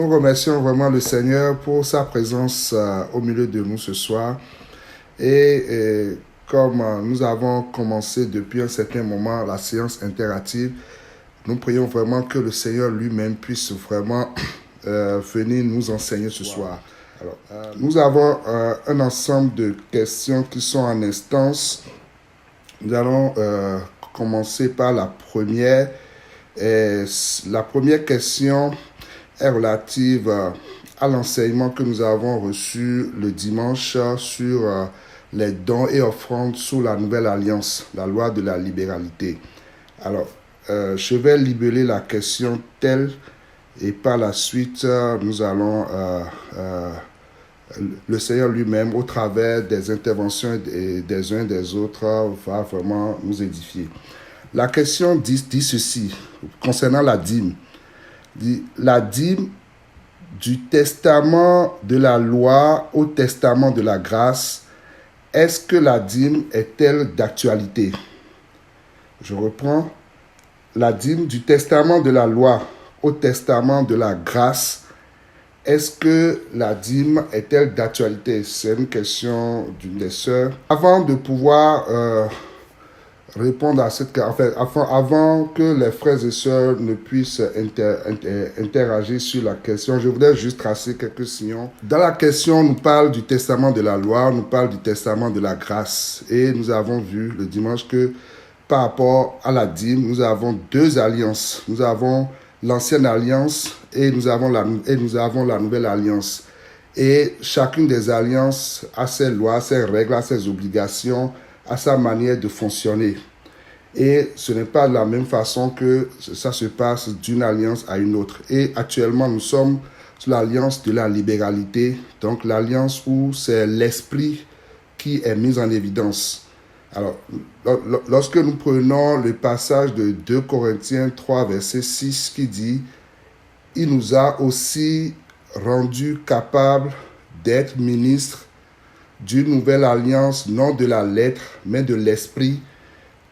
Nous remercions vraiment le Seigneur pour sa présence au milieu de nous ce soir. Comme nous avons commencé depuis un certain moment la séance interactive, nous prions vraiment que le Seigneur lui-même puisse vraiment venir nous enseigner ce soir. Alors, nous avons un ensemble de questions qui sont en instance. Nous allons commencer par la première. La première question est relative à l'enseignement que nous avons reçu le dimanche sur les dons et offrandes sous la nouvelle alliance, la loi de la libéralité. Alors, je vais libeller la question telle et par la suite, nous allons, le Seigneur lui-même, au travers des interventions des uns et des autres, va vraiment nous édifier. La question dit ceci, concernant la dîme. La dîme du testament de la loi au testament de la grâce, est-ce que la dîme est-elle d'actualité? Je reprends. La dîme du testament de la loi au testament de la grâce, est-ce que la dîme est-elle d'actualité? C'est une question d'une des sœurs. Avant de pouvoir répondre à cette question, avant que les frères et sœurs ne puissent interagir sur la question, je voudrais juste tracer quelques sillons. Dans la question, on nous parle du testament de la loi, on nous parle du testament de la grâce. Et nous avons vu le dimanche que par rapport à la dîme, nous avons deux alliances. Nous avons l'ancienne alliance et nous avons la nouvelle alliance. Et chacune des alliances a ses lois, ses règles, a ses obligations, à sa manière de fonctionner. Et ce n'est pas de la même façon que ça se passe d'une alliance à une autre. Et actuellement, nous sommes sur l'alliance de la libéralité, donc l'alliance où c'est l'esprit qui est mis en évidence. Alors, lorsque nous prenons le passage de 2 Corinthiens 3, verset 6, qui dit « Il nous a aussi rendus capables d'être ministres d'une nouvelle alliance, non de la lettre, mais de l'esprit,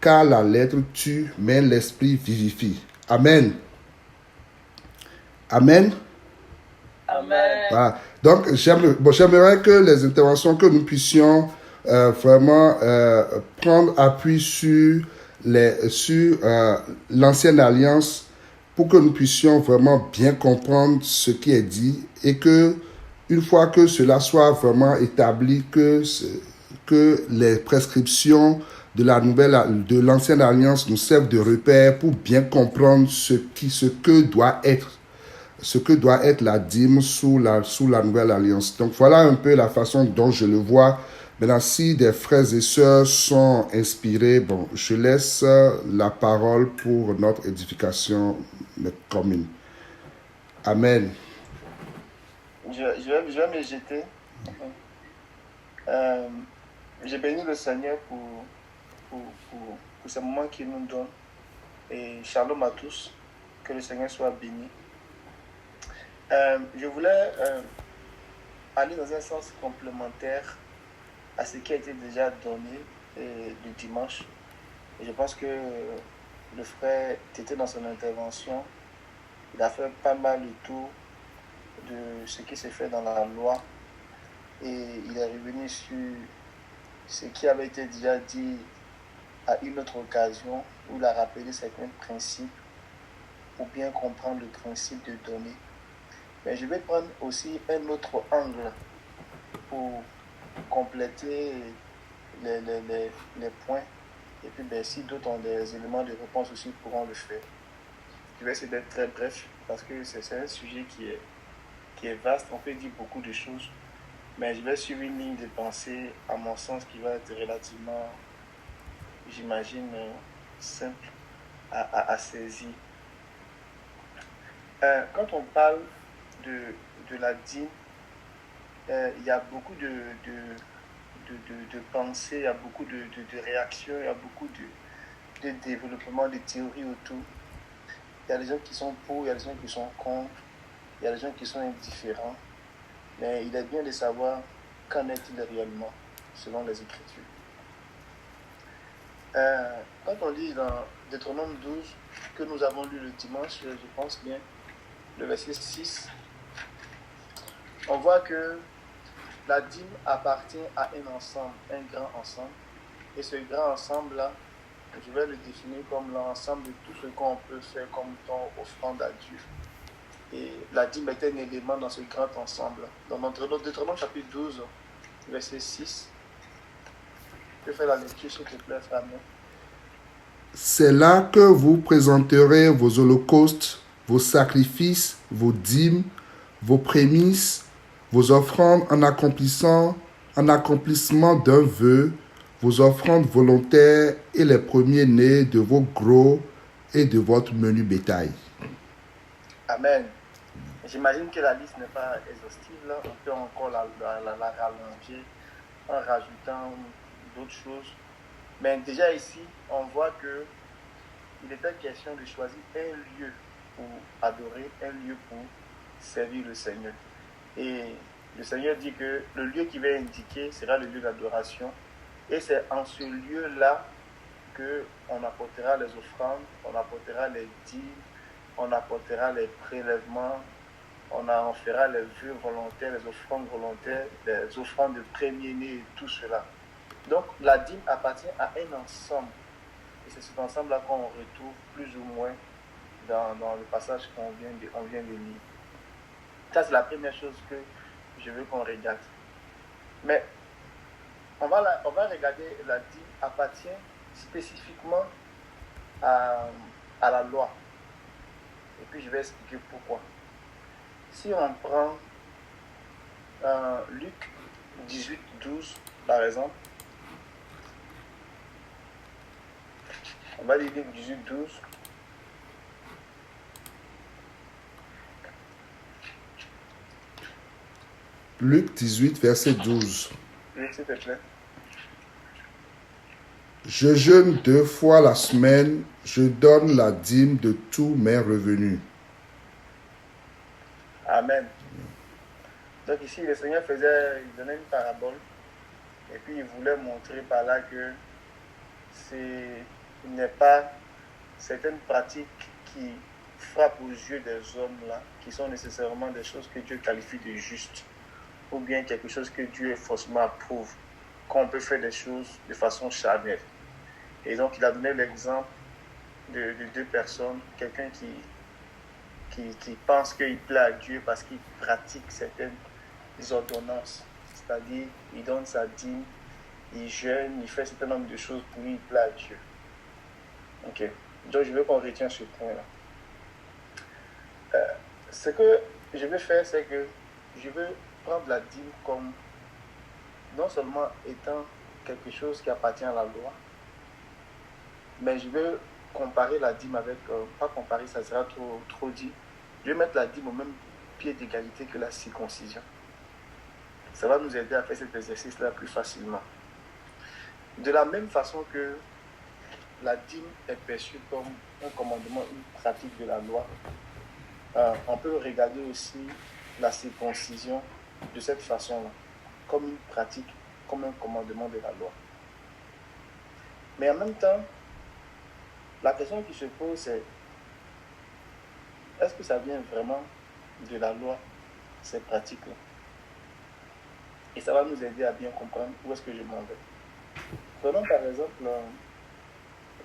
car la lettre tue, mais l'esprit vivifie. » Amen. Amen. Amen. Voilà. Donc, j'aimerais que les interventions, que nous puissions vraiment prendre appui sur l'ancienne alliance pour que nous puissions vraiment bien comprendre ce qui est dit et que une fois que cela soit vraiment établi, que les prescriptions de l'ancienne alliance nous servent de repère pour bien comprendre ce que doit être la dîme sous la nouvelle alliance. Donc voilà un peu la façon dont je le vois. Maintenant, si des frères et sœurs sont inspirés, bon, je laisse la parole pour notre édification commune. Amen. Je vais me jeter. J'ai béni le Seigneur pour ce moment qu'il nous donne. Et shalom à tous. Que le Seigneur soit béni. Je voulais aller dans un sens complémentaire à ce qui a été déjà donné le dimanche. Et je pense que le frère était dans son intervention. Il a fait pas mal le tour de ce qui s'est fait dans la loi. Et il est revenu sur ce qui avait été déjà dit à une autre occasion, où il a rappelé certains principes pour bien comprendre le principe de donner. Mais je vais prendre aussi un autre angle pour compléter les points. Et puis si d'autres ont des éléments de réponse aussi, pourront le faire. Je vais essayer d'être très bref parce que c'est un sujet qui est vaste. On peut dire beaucoup de choses. Mais je vais suivre une ligne de pensée, à mon sens, qui va être relativement, j'imagine, simple à saisir. Quand on parle de la dîme, il y a beaucoup de pensées, il y a beaucoup de réactions, il y a beaucoup de développement, de théories autour. Il y a des gens qui sont pour, il y a des gens qui sont contre, il y a des gens qui sont indifférents. Mais il est bien de savoir qu'en est-il réellement, selon les Écritures. Quand on lit dans Deutéronome 12, que nous avons lu le dimanche, je pense bien, le verset 6, on voit que la dîme appartient à un ensemble, un grand ensemble. Et ce grand ensemble-là, je vais le définir comme l'ensemble de tout ce qu'on peut faire comme don, offrande à Dieu. Et la dîme est un élément dans ce grand ensemble. Dans Deutéronome chapitre 12, verset 6, je fais la lecture, s'il te plaît, frère. C'est là que vous présenterez vos holocaustes, vos sacrifices, vos dîmes, vos prémices, vos offrandes en accomplissement d'un vœu, vos offrandes volontaires et les premiers-nés de vos gros et de votre menu bétail. Amen. J'imagine que la liste n'est pas exhaustive, là. On peut encore la rallonger en rajoutant d'autres choses. Mais déjà ici, on voit que il était question de choisir un lieu pour adorer, un lieu pour servir le Seigneur. Et le Seigneur dit que le lieu qu'il va indiquer sera le lieu d'adoration. Et c'est en ce lieu-là qu'on apportera les offrandes, on apportera les dîmes, on apportera les prélèvements, on en fera les vœux volontaires, les offrandes volontaires, les offrandes de premier-né et tout cela. Donc la dîme appartient à un ensemble. Et c'est cet ensemble-là qu'on retrouve plus ou moins dans le passage qu'on vient de lire. Ça, c'est la première chose que je veux qu'on regarde. Mais on va regarder, la dîme appartient spécifiquement à la loi. Et puis je vais expliquer pourquoi. Si on prend Luc 18, 12, par exemple, on va lire Luc 18, 12. Luc 18, verset 12. Oui, s'il te plaît. Je jeûne 2 fois la semaine, je donne la dîme de tous mes revenus. Amen. Donc ici, le Seigneur il donnait une parabole, et puis il voulait montrer par là que il n'est pas certaines pratiques qui frappent aux yeux des hommes là, qui sont nécessairement des choses que Dieu qualifie de justes, ou bien quelque chose que Dieu forcément approuve, qu'on peut faire des choses de façon charnelle. Et donc il a donné l'exemple de 2 personnes, quelqu'un qui pense qu'il plaît à Dieu parce qu'il pratique certaines ordonnances, c'est-à-dire il donne sa dîme, il jeûne, il fait un certain nombre de choses pour lui, il plaît à Dieu. Ok, donc je veux qu'on retienne ce point-là. Ce que je vais faire, c'est que je veux prendre la dîme comme non seulement étant quelque chose qui appartient à la loi, mais je veux comparer la dîme avec, pas comparer, ça sera trop dit, je vais mettre la dîme au même pied d'égalité que la circoncision. Ça va nous aider à faire cet exercice-là plus facilement. De la même façon que la dîme est perçue comme un commandement, une pratique de la loi, on peut regarder aussi la circoncision de cette façon-là, comme une pratique, comme un commandement de la loi. Mais en même temps, la question qui se pose, c'est est-ce que ça vient vraiment de la loi, ces pratiques-là? Et ça va nous aider à bien comprendre où est-ce que je m'en vais. Prenons par exemple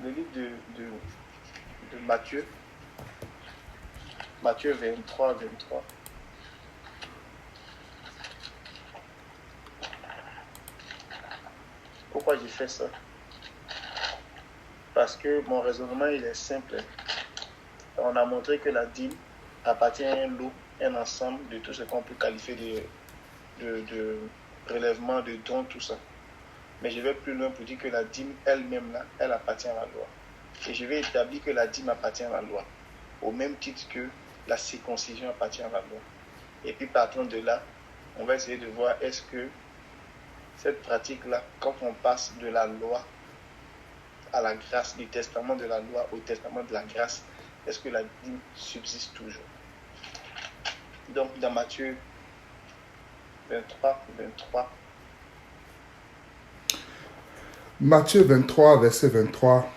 le livre de Matthieu, Matthieu 23, 23. Pourquoi j'ai fait ça? Parce que mon raisonnement, il est simple. On a montré que la dîme appartient à un lot, un ensemble de tout ce qu'on peut qualifier de prélèvement, de dons, tout ça. Mais je vais plus loin pour dire que la dîme elle-même, là, elle appartient à la loi. Et je vais établir que la dîme appartient à la loi, au même titre que la circoncision appartient à la loi. Et puis partant de là, on va essayer de voir est-ce que cette pratique-là, quand on passe de la loi à la grâce, du testament de la loi au testament de la grâce, est-ce que la dîme subsiste toujours? Donc dans Matthieu 23, 23. Matthieu 23, verset 23.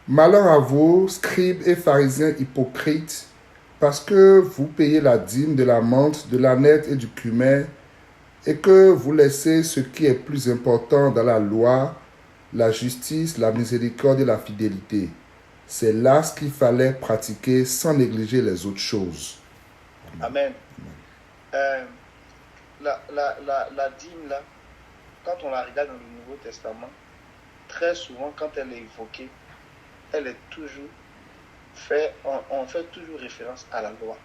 Malheur à vous, scribes et pharisiens hypocrites, parce que vous payez la dîme de la menthe, de l'âneth et du cumin, et que vous laissez ce qui est plus important dans la loi, la justice, la miséricorde et la fidélité. C'est là ce qu'il fallait pratiquer sans négliger les autres choses. Amen. La dîme, là, quand on la regarde dans le Nouveau Testament, très souvent, quand elle est évoquée, elle est toujours on fait toujours référence à la loi.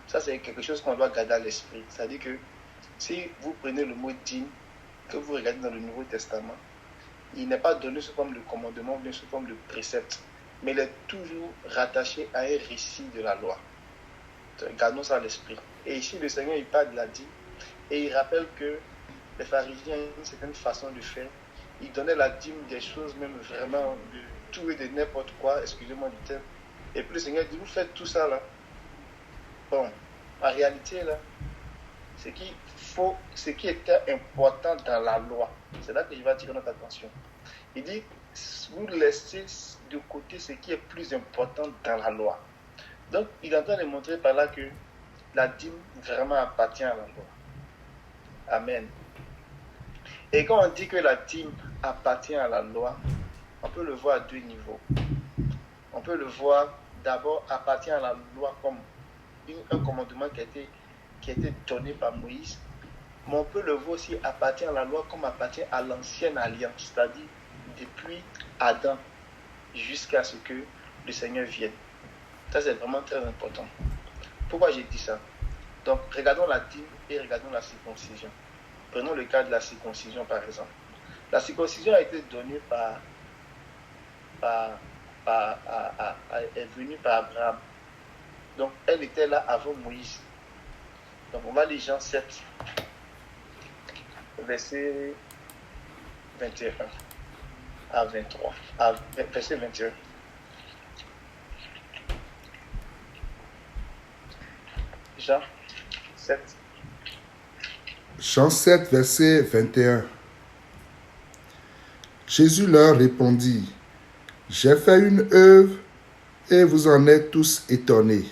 Ça, c'est quelque chose qu'on doit garder à l'esprit. C'est-à-dire que si vous prenez le mot dîme, que vous regardez dans le Nouveau Testament, il n'est pas donné sous forme de commandement, mais sous forme de précepte. Mais il est toujours rattaché à un récit de la loi. Gardons ça à l'esprit. Et ici, le Seigneur, il parle de la dîme. Et il rappelle que les pharisiens ont une certaine façon de faire. Ils donnaient la dîme des choses, même vraiment de tout et de n'importe quoi, excusez-moi du terme. Et puis le Seigneur dit, vous faites tout ça là. Bon, en réalité là, ce qui était important dans la loi, c'est là que je vais attirer notre attention. Il dit, vous laissez de côté ce qui est plus important dans la loi. Donc, il est en train de montrer par là que la dîme vraiment appartient à la loi. Amen. Et quand on dit que la dîme appartient à la loi, on peut le voir à deux niveaux. On peut le voir d'abord appartient à la loi comme un commandement qui a été donné par Moïse, mais on peut le voir aussi appartient à la loi comme appartient à l'ancienne alliance, c'est-à-dire depuis Adam jusqu'à ce que le Seigneur vienne. Ça, c'est vraiment très important. Pourquoi j'ai dit ça? Donc, regardons la dîme et regardons la circoncision. Prenons le cas de la circoncision, par exemple. La circoncision a été donnée est venue par Abraham. Donc, elle était là avant Moïse. Donc, on va lire Jean 7, verset 21 à 23. Verset 21. Jean 7. Jean 7, verset 21. Jésus leur répondit, « J'ai fait une œuvre et vous en êtes tous étonnés.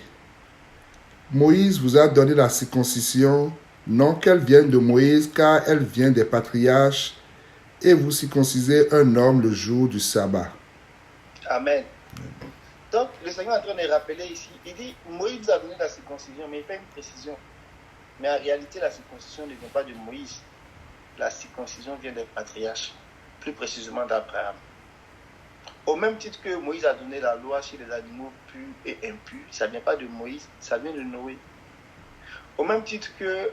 Moïse vous a donné la circoncision, non qu'elle vienne de Moïse, car elle vient des patriarches, et vous circoncisez un homme le jour du sabbat. » Amen. Donc, le Seigneur est en train de rappeler ici, il dit, Moïse a donné la circoncision, mais il fait une précision. Mais en réalité, la circoncision ne vient pas de Moïse. La circoncision vient des patriarches, plus précisément d'Abraham. Au même titre que Moïse a donné la loi sur les animaux purs et impurs, ça ne vient pas de Moïse, ça vient de Noé. Au même titre que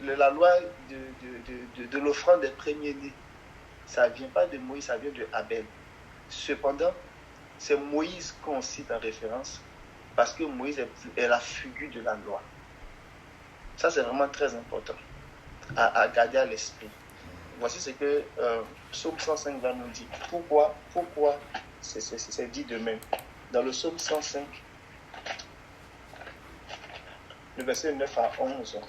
la loi de l'offrande des premiers-nés, ça ne vient pas de Moïse, ça vient de Abel. Cependant, c'est Moïse qu'on cite en référence parce que Moïse est la figure de la loi. Ça, c'est vraiment très important à garder à l'esprit. Voici ce que Psaume 105 va nous dire. Pourquoi c'est dit de même. Dans le Psaume 105, le verset 9 à 11.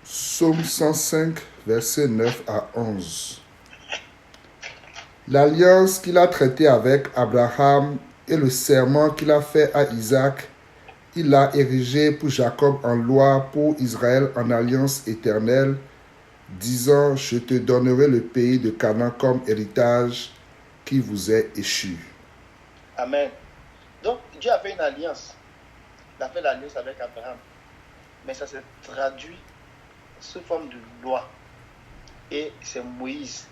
Psaume 105, verset 9 à 11. L'alliance qu'il a traitée avec Abraham et le serment qu'il a fait à Isaac, il l'a érigé pour Jacob en loi, pour Israël en alliance éternelle, disant, je te donnerai le pays de Canaan comme héritage qui vous est échu. Amen. Donc, Dieu a fait une alliance. Il a fait l'alliance avec Abraham. Mais ça s'est traduit sous forme de loi. Et c'est Moïse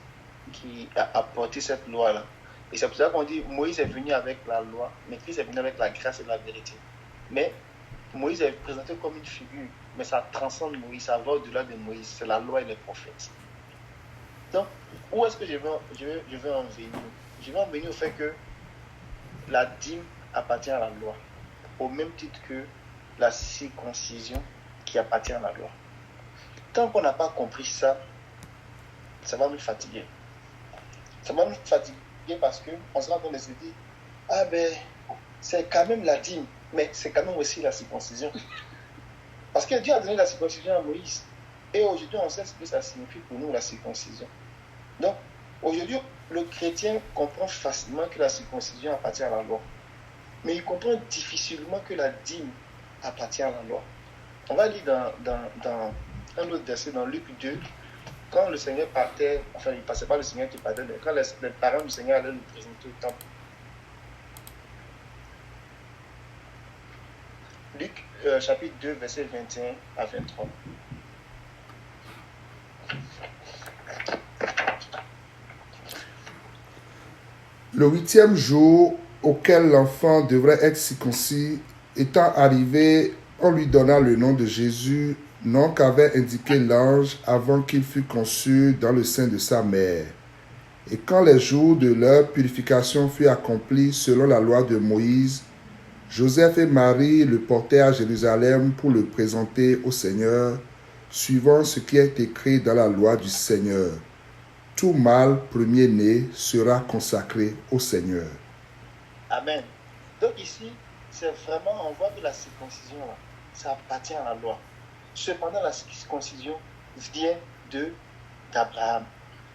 qui a apporté cette loi-là. Et c'est pour ça qu'on dit Moïse est venu avec la loi, mais Christ est venu avec la grâce et la vérité. Mais Moïse est présenté comme une figure, mais ça transcende Moïse, ça va au-delà de Moïse, c'est la loi et les prophètes. Donc, où est-ce que je veux en venir? Je veux en venir au fait que la dîme appartient à la loi, au même titre que la circoncision qui appartient à la loi. Tant qu'on n'a pas compris ça, ça va nous fatiguer. Ça va nous fatiguer parce qu'on sera en train de se dire, ah ben, c'est quand même la dîme, mais c'est quand même aussi la circoncision. Parce que Dieu a donné la circoncision à Moïse. Et aujourd'hui, on sait ce que ça signifie pour nous, la circoncision. Donc, Aujourd'hui, le chrétien comprend facilement que la circoncision appartient à la loi. Mais il comprend difficilement que la dîme appartient à la loi. On va lire dans un autre verset, dans Luc 2, quand le Seigneur partait, enfin il ne passait pas le Seigneur qui partait, mais quand les parents du Seigneur allaient le présenter au temple. Luc chapitre 2, verset 21 à 23. Le 8e jour auquel l'enfant devrait être circoncis étant arrivé, on lui donna le nom de Jésus, nom qu'avait indiqué l'ange avant qu'il fût conçu dans le sein de sa mère. Et quand les jours de leur purification furent accomplis selon la loi de Moïse, Joseph et Marie le portèrent à Jérusalem pour le présenter au Seigneur, suivant ce qui est écrit dans la loi du Seigneur. Tout mâle premier-né sera consacré au Seigneur. Amen. Donc ici, c'est vraiment, on voit que la circoncision, là, ça appartient à la loi. Cependant, la circoncision vient d'Abraham.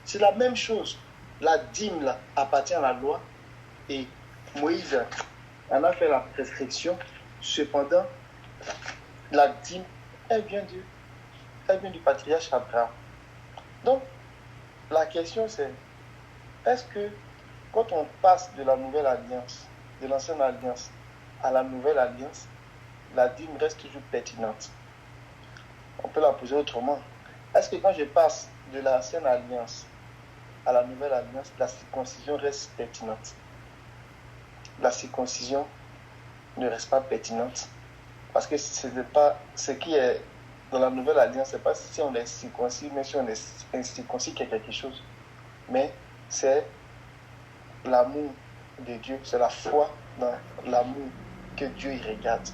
C'est la même chose. La dîme là, appartient à la loi et Moïse en a fait la prescription. Cependant, la dîme, elle vient du patriarche Abraham. Donc, la question c'est, est-ce que quand on passe de la nouvelle alliance, de l'ancienne alliance à la nouvelle alliance, la dîme reste toujours pertinente? On peut la poser autrement. Est-ce que quand je passe de l'ancienne alliance à la nouvelle alliance, la circoncision reste pertinente? La circoncision ne reste pas pertinente parce que ce n'est pas ce qui est dans la nouvelle alliance, c'est pas si on est circoncis, mais si on est incirconcis qu'il y a quelque chose. Mais c'est l'amour de Dieu, c'est la foi dans l'amour que Dieu y regarde,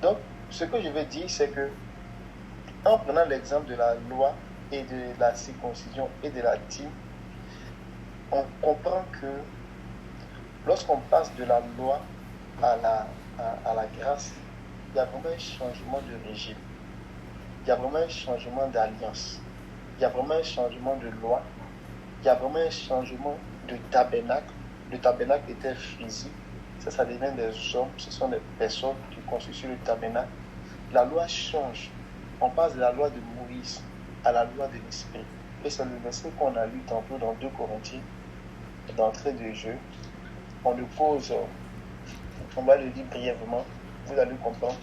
Donc, ce que je veux dire, c'est que en prenant l'exemple de la loi et de la circoncision et de la dîme, on comprend que lorsqu'on passe de la loi à la grâce, il y a vraiment un changement de régime. Il y a vraiment un changement d'alliance. Il y a vraiment un changement de loi. Il y a vraiment un changement de tabernacle. Le tabernacle était physique. Ça devient des hommes. Ce sont des personnes qui constituent le tabernacle. La loi change. On passe de la loi de Moïse à la loi de l'Esprit. Et c'est le verset qu'on a lu tantôt dans 2 Corinthiens, d'entrée de jeu. On le pose, on va le lire brièvement. Vous allez comprendre.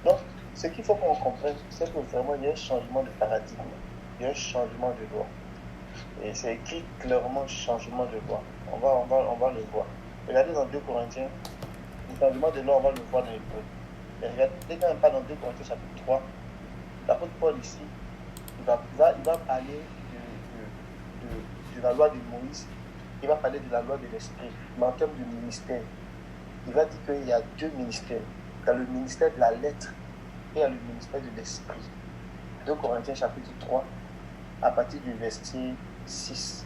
Donc, ce qu'il faut qu'on comprenne, c'est que vraiment, il y a un changement de paradigme. Il y a un changement de loi. Et c'est écrit clairement changement de loi. On va le voir. Regardez dans 2 Corinthiens, le changement de loi, on va le voir dans les points. Et regardez quand même pas dans 2 Corinthiens chapitre 3, l'apôtre Paul ici, il va parler de la loi de Moïse, il va parler de la loi de l'Esprit, mais en termes de ministère. Il va dire qu'il y a 2 ministères. Il y a le ministère de la lettre et il y a le ministère de l'Esprit. 2 Corinthiens chapitre 3, à partir du verset 6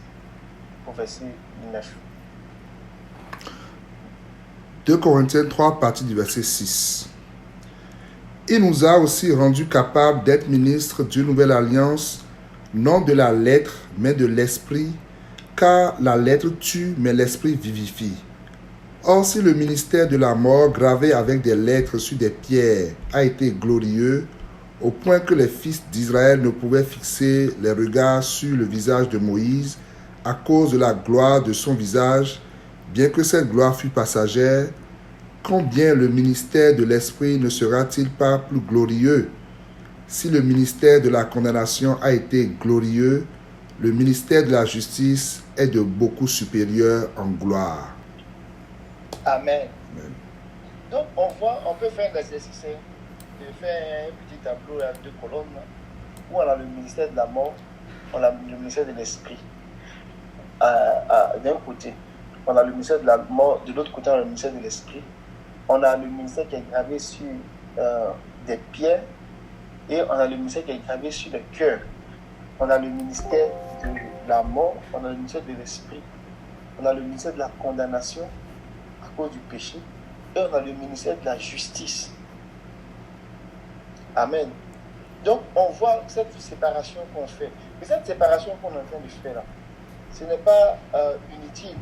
au verset 9. 2 Corinthiens 3, à partir du verset 6. Il nous a aussi rendus capables d'être ministres d'une nouvelle alliance, non de la lettre, mais de l'esprit, car la lettre tue, mais l'esprit vivifie. Or, si le ministère de la mort, gravé avec des lettres sur des pierres, a été glorieux, au point que les fils d'Israël ne pouvaient fixer les regards sur le visage de Moïse à cause de la gloire de son visage, bien que cette gloire fût passagère, combien le ministère de l'Esprit ne sera-t-il pas plus glorieux? Si le ministère de la condamnation a été glorieux, le ministère de la justice est de beaucoup supérieur en gloire. Amen. Amen. Donc, on peut faire l'exercice de faire un petit tableau à 2 colonnes où on a le ministère de la mort, on a le ministère de l'Esprit. D'un côté, on a le ministère de la mort, de l'autre côté, on a le ministère de l'Esprit. On a le ministère qui est gravé sur des pierres et on a le ministère qui est gravé sur le cœur. On a le ministère de la mort, on a le ministère de l'Esprit, on a le ministère de la condamnation à cause du péché et on a le ministère de la justice. Amen. Donc, on voit cette séparation qu'on fait. Et cette séparation qu'on est en train de faire là, ce n'est pas inutile.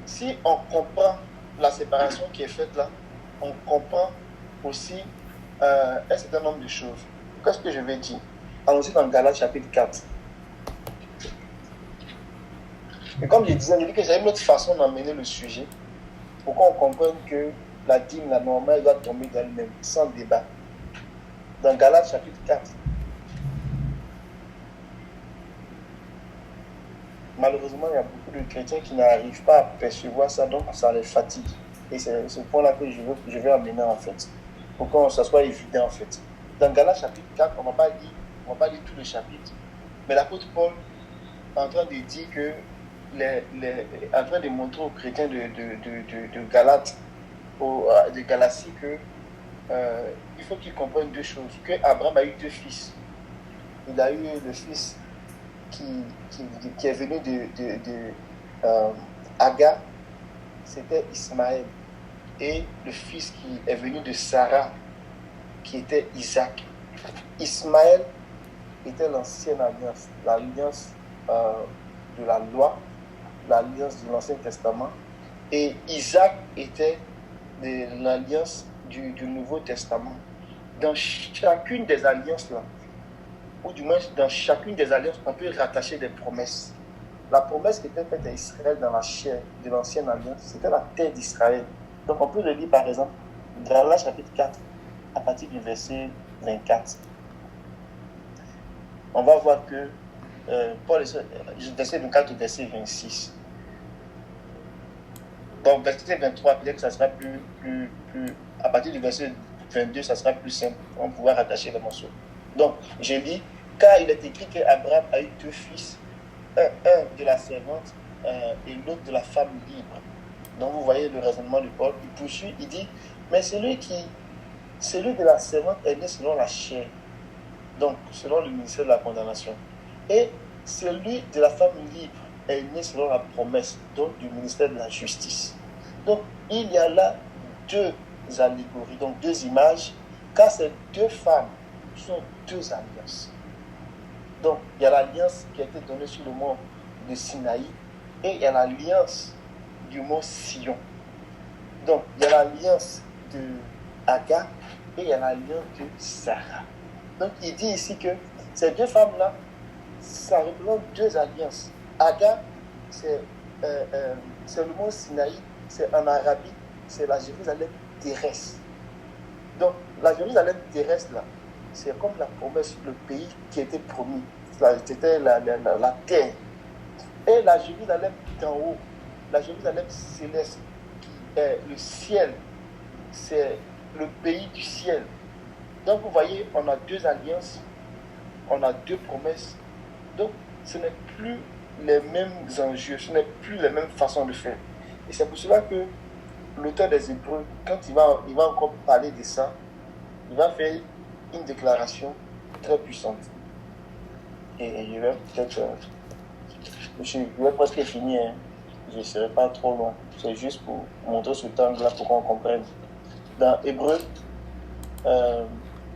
Si on comprend la séparation qui est faite là, on comprend aussi un certain nombre de choses. Qu'est-ce que je vais dire? Allons-y dans Galates chapitre 4. Et comme je disais, que j'ai une autre façon d'emmener le sujet pour qu'on comprenne que la dîme, la normale, doit tomber d'elle-même, sans débat. Dans Galates chapitre 4. Malheureusement, il y a beaucoup de chrétiens qui n'arrivent pas à percevoir ça, donc ça les fatigue. Et c'est ce point-là que je veux amener en fait, pour que ça soit évident en fait. Dans Galates chapitre 4, on ne va pas lire tout le chapitre, mais l'apôtre Paul est en train de dire que, en train de montrer aux chrétiens de Galates, de Galatie, que il faut qu'ils comprennent deux choses. Que Abraham a eu deux fils. Il a eu le fils qui est venu de Agar, c'était Ismaël. Et le fils qui est venu de Sarah, qui était Isaac. Ismaël était l'ancienne alliance, l'alliance de la loi, l'alliance de l'Ancien Testament. Et Isaac était l'alliance du Nouveau Testament. Dans chacune des alliances là, ou du moins dans chacune des alliances, on peut rattacher des promesses. La promesse qui était faite à Israël dans la chair de l'ancienne alliance, c'était la terre d'Israël. Donc on peut le lire par exemple dans Galates chapitre 4, à partir du verset 24. On va voir que Paul est verset 24 au verset 26. Donc verset 23, peut-être que ça sera plus à partir du verset 22, ça sera plus simple. On pourra rattacher les morceaux. Donc, je lis, car il est écrit qu'Abraham a eu deux fils, un de la servante et l'autre de la femme libre. Donc, vous voyez le raisonnement de Paul. Il poursuit, il dit, mais celui de la servante est né selon la chair, donc selon le ministère de la condamnation. Et celui de la femme libre est né selon la promesse, donc du ministère de la justice. Donc, il y a là deux allégories, donc deux images, car ces deux femmes sont deux alliances. Donc, il y a l'alliance qui a été donnée sur le mont de Sinaï et il y a l'alliance du mont Sion. Donc, il y a l'alliance de Agar et il y a l'alliance de Sarah. Donc, il dit ici que ces deux femmes-là, ça représente deux alliances. Agar, c'est le mont Sinaï, c'est en Arabie, c'est la Jérusalem terrestre. Donc, la Jérusalem terrestre, là, c'est comme la promesse, le pays qui était promis. C'était la terre. Et la Jérusalem d'en haut, la Jérusalem céleste, qui est le ciel, c'est le pays du ciel. Donc, vous voyez, on a deux alliances, on a deux promesses. Donc, ce n'est plus les mêmes enjeux, ce n'est plus les mêmes façons de faire. Et c'est pour cela que l'auteur des Hébreux, quand il va encore parler de ça, il va faire une déclaration très puissante. Et je vais peut-être... je vais presque finir, hein. Je ne serai pas trop loin. C'est juste pour montrer ce temps-là pour qu'on comprenne. Dans Hébreux,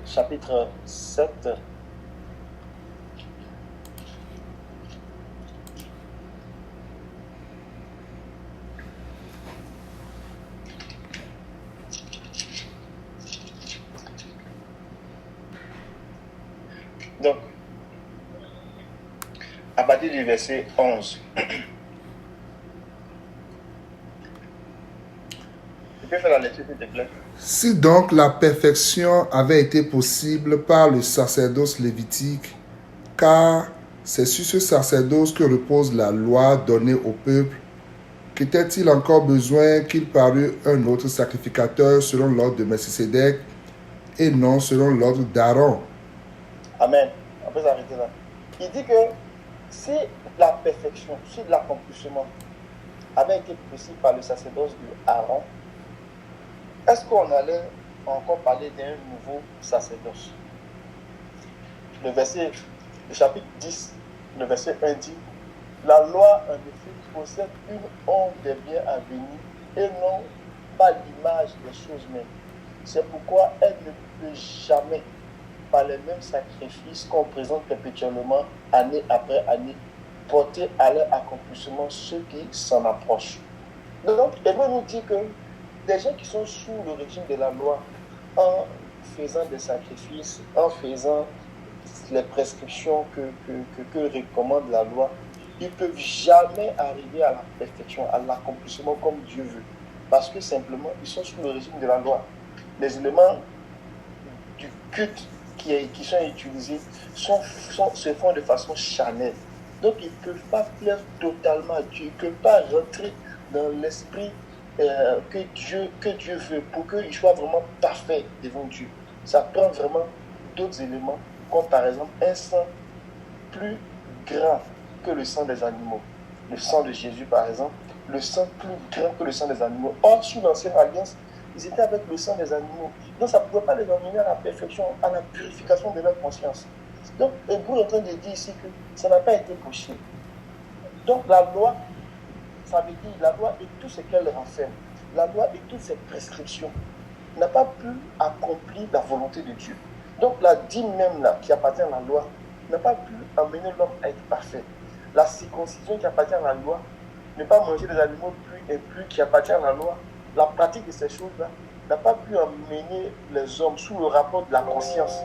chapitre 7, donc, à partir du verset 11. Tu peux faire la lecture, s'il te plaît? Si donc la perfection avait été possible par le sacerdoce lévitique, car c'est sur ce sacerdoce que repose la loi donnée au peuple, qu'était-il encore besoin qu'il parût un autre sacrificateur selon l'ordre de Melchisédek et non selon l'ordre d'Aaron? Amen. On peut s'arrêter là. Il dit que si la perfection, si l'accomplissement avait été possible par le sacerdoce d'Aaron, est-ce qu'on allait encore parler d'un nouveau sacerdoce? Le chapitre 10, le verset 1 dit, la loi en effet possède une ombre des biens à venir et non pas l'image des choses mêmes. C'est pourquoi elle ne peut jamais, par les mêmes sacrifices qu'on présente perpétuellement, année après année, porter à leur accomplissement ceux qui s'en approchent. Donc, Hébreu nous dit que des gens qui sont sous le régime de la loi, en faisant des sacrifices, en faisant les prescriptions que recommande la loi, ils ne peuvent jamais arriver à la perfection, à l'accomplissement comme Dieu veut. Parce que simplement, ils sont sous le régime de la loi. Les éléments du culte qui sont utilisés se font de façon charnelle. Donc, ils ne peuvent pas plaire totalement à Dieu. Ils ne peuvent pas rentrer dans l'esprit que Dieu veut pour qu'il soit vraiment parfait devant Dieu. Ça prend vraiment d'autres éléments, comme par exemple un sang plus grand que le sang des animaux. Le sang de Jésus, par exemple, le sang plus grand que le sang des animaux. Or, sous l'ancienne alliance, ils étaient avec le sang des animaux. Donc, ça ne pouvait pas les emmener à la perfection, à la purification de leur conscience. Donc, Hébreu est en train de dire ici que ça n'a pas été possible. Donc, la loi, ça veut dire la loi et tout ce qu'elle renferme, la loi et toutes ses prescriptions, n'a pas pu accomplir la volonté de Dieu. Donc, la dîme même là, qui appartient à la loi, n'a pas pu amener l'homme à être parfait. La circoncision qui appartient à la loi, ne pas manger des animaux plus impurs qui appartient à la loi, la pratique de ces choses-là n'a pas pu amener les hommes sous le rapport de la conscience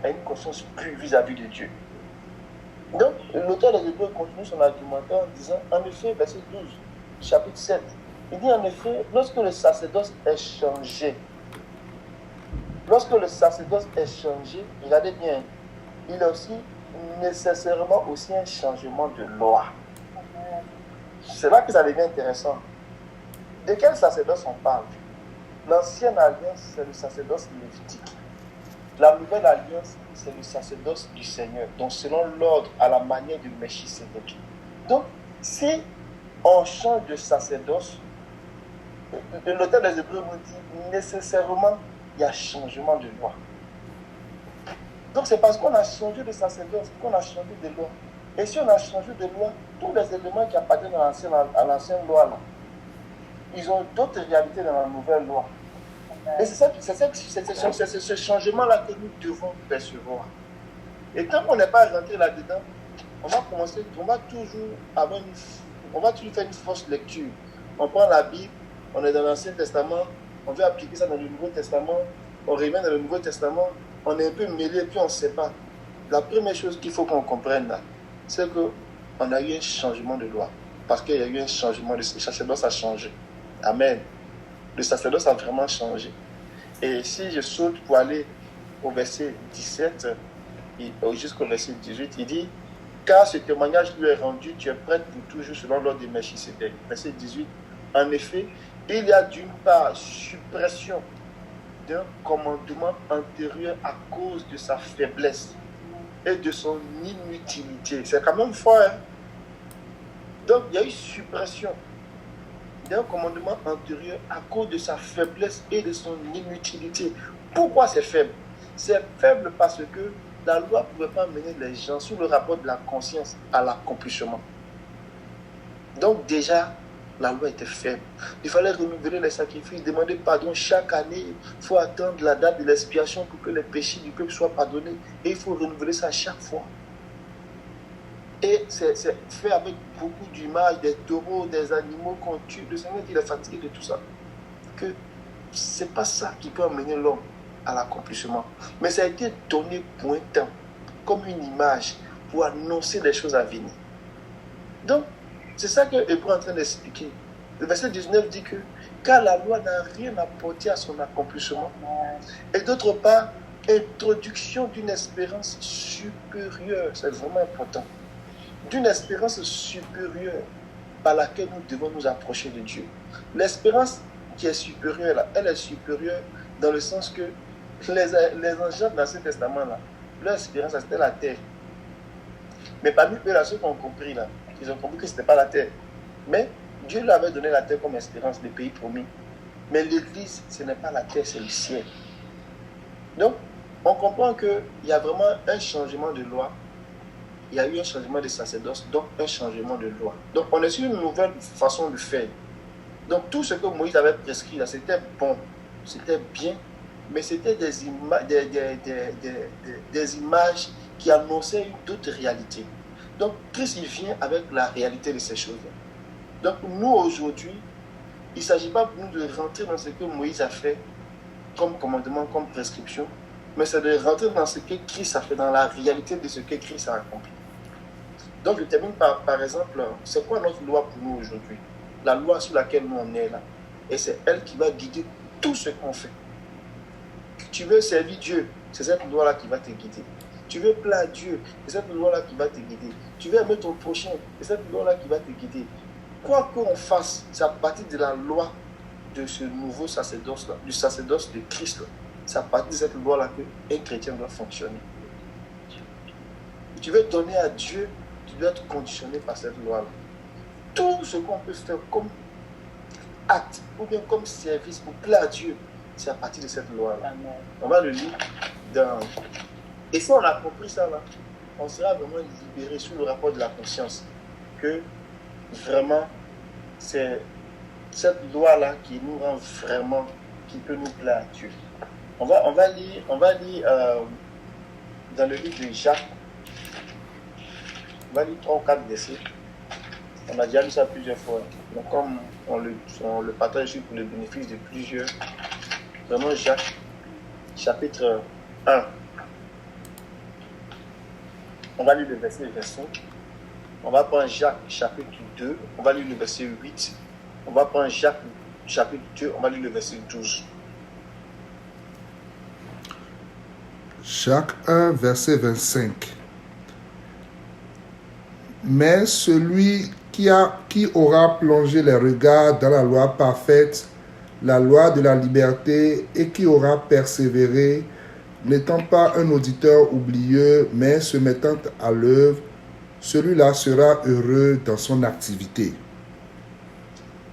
à une conscience pure vis-à-vis de Dieu. Donc, l'auteur des Hébreux continue son argumentaire en disant, en effet, verset 12, chapitre 7, il dit en effet, lorsque le sacerdoce est changé, regardez bien, il y a aussi nécessairement aussi un changement de loi. C'est là que ça devient intéressant. De quel sacerdoce on parle? L'ancienne alliance, c'est le sacerdoce lévitique. La nouvelle alliance, c'est le sacerdoce du Seigneur, donc selon l'ordre à la manière de Melchisédek. Donc, si on change de sacerdoce, l'auteur des Hébreux nous dit nécessairement il y a changement de loi. Donc, c'est parce qu'on a changé de sacerdoce qu'on a changé de loi. Et si on a changé de loi, tous les éléments qui appartiennent à l'ancienne loi, là, ils ont d'autres réalités dans la nouvelle loi. Et c'est ce changement-là que nous devons percevoir. Et tant qu'on n'est pas rentré là-dedans, on va toujours faire une fausse lecture. On prend la Bible, on est dans l'Ancien Testament, on veut appliquer ça dans le Nouveau Testament, on revient dans le Nouveau Testament, on est un peu mêlé et puis on ne sait pas. La première chose qu'il faut qu'on comprenne là, c'est qu'on a eu un changement de loi. Parce qu'il y a eu un changement, le sacerdoce a changé. Amen. Le sacerdoce a vraiment changé. Et si je saute pour aller au verset 17 jusqu'au verset 18, il dit, car ce témoignage lui est rendu, tu es prête pour toujours selon l'ordre de Melchisédek. Verset 18, en effet, il y a d'une part suppression d'un commandement antérieur à cause de sa faiblesse et de son inutilité. C'est quand même fort, hein? Donc, il y a eu suppression d'un commandement antérieur à cause de sa faiblesse et de son inutilité. Pourquoi c'est faible? C'est faible parce que la loi ne pouvait pas mener les gens sous le rapport de la conscience à l'accomplissement. Donc déjà, la loi était faible. Il fallait renouveler les sacrifices, demander pardon chaque année. Il faut attendre la date de l'expiation pour que les péchés du peuple soient pardonnés. Et il faut renouveler ça chaque fois. Et c'est fait avec beaucoup d'images, des taureaux, des animaux qu'on tue. Le Seigneur dit, il est fatigué de tout ça. Que ce n'est pas ça qui peut amener l'homme à l'accomplissement. Mais ça a été donné pour un temps, comme une image, pour annoncer les choses à venir. Donc, c'est ça que Hébreu est en train d'expliquer. Le verset 19 dit que, car la loi n'a rien apporté à son accomplissement. Et d'autre part, introduction d'une espérance supérieure. C'est vraiment important. D'une espérance supérieure par laquelle nous devons nous approcher de Dieu. L'espérance qui est supérieure, là, elle est supérieure dans le sens que les anciens de l'Ancien Testament, là, leur espérance, c'était la terre. Mais parmi eux, là, ceux qui ont compris, là, ils ont compris que ce n'était pas la terre. Mais Dieu leur avait donné la terre comme espérance, le pays promis. Mais l'Église, ce n'est pas la terre, c'est le ciel. Donc, on comprend qu'il y a vraiment un changement de loi. Il y a eu un changement de sacerdoce, donc un changement de loi. Donc, on est sur une nouvelle façon de faire. Donc, tout ce que Moïse avait prescrit, là, c'était bon, c'était bien, mais c'était des images qui annonçaient d'autres réalités. Donc, Christ, il vient avec la réalité de ces choses-là. Donc, nous, aujourd'hui, il ne s'agit pas pour nous de rentrer dans ce que Moïse a fait comme commandement, comme prescription, mais c'est de rentrer dans ce que Christ a fait, dans la réalité de ce que Christ a accompli. Donc, je termine par exemple, c'est quoi notre loi pour nous aujourd'hui? La loi sur laquelle nous on est là. Et c'est elle qui va guider tout ce qu'on fait. Tu veux servir Dieu, c'est cette loi-là qui va te guider. Tu veux plaire à Dieu, c'est cette loi-là qui va te guider. Tu veux aimer ton prochain, c'est cette loi-là qui va te guider. Quoi qu'on fasse, c'est à partir de la loi de ce nouveau sacerdoce-là, du sacerdoce de Christ-là. C'est à partir de cette loi-là qu'un chrétien doit fonctionner. Tu veux donner à Dieu, tu dois être conditionné par cette loi-là. Tout ce qu'on peut faire comme acte ou bien comme service pour plaire à Dieu, c'est à partir de cette loi-là. On va le lire dans... Et si on a compris ça, là, on sera vraiment libéré sous le rapport de la conscience. Que vraiment, c'est cette loi-là qui nous rend vraiment, qui peut nous plaire à Dieu. On va lire dans le livre de Jacques, on va lire 3 ou 4 versets. On a déjà lu ça plusieurs fois. Donc, comme on le partage pour le bénéfice de plusieurs. Vraiment, Jacques, chapitre 1. On va lire le verset 5. On va prendre Jacques, chapitre 2. On va lire le verset 8. On va prendre Jacques, chapitre 2. On va lire le verset 12. Jacques 1, verset 25. Mais celui qui aura plongé les regards dans la loi parfaite, la loi de la liberté, et qui aura persévéré, n'étant pas un auditeur oublieux, mais se mettant à l'œuvre, celui-là sera heureux dans son activité.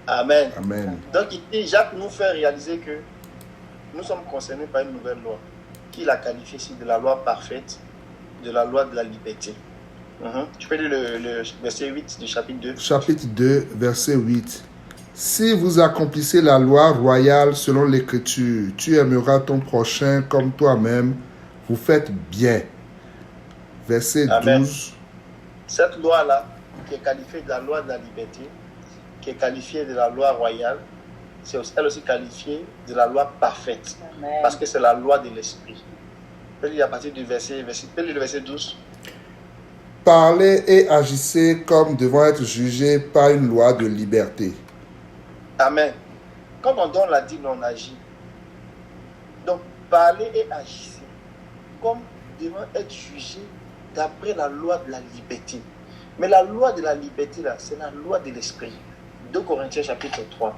Amen. Amen. Donc ici, Jacques nous fait réaliser que nous sommes concernés par une nouvelle loi, qu'il a qualifiée ici de la loi parfaite, de la loi de la liberté. Tu peux lire le verset 8 du chapitre 2. Chapitre 2, verset 8. Si vous accomplissez la loi royale selon l'Écriture, tu aimeras ton prochain comme toi-même, vous faites bien. Verset Amen. 12. Cette loi-là, qui est qualifiée de la loi de la liberté, qui est qualifiée de la loi royale, c'est elle aussi qualifiée de la loi parfaite. Amen. Parce que c'est la loi de l'esprit. Je peux lire à partir du verset 12. Parlez et agissez comme devant être jugés par une loi de liberté. Amen. Quand on donne la dîme, on agit. Donc, parlez et agissez comme devant être jugés d'après la loi de la liberté. Mais la loi de la liberté, là, c'est la loi de l'esprit. 2 Corinthiens chapitre 3.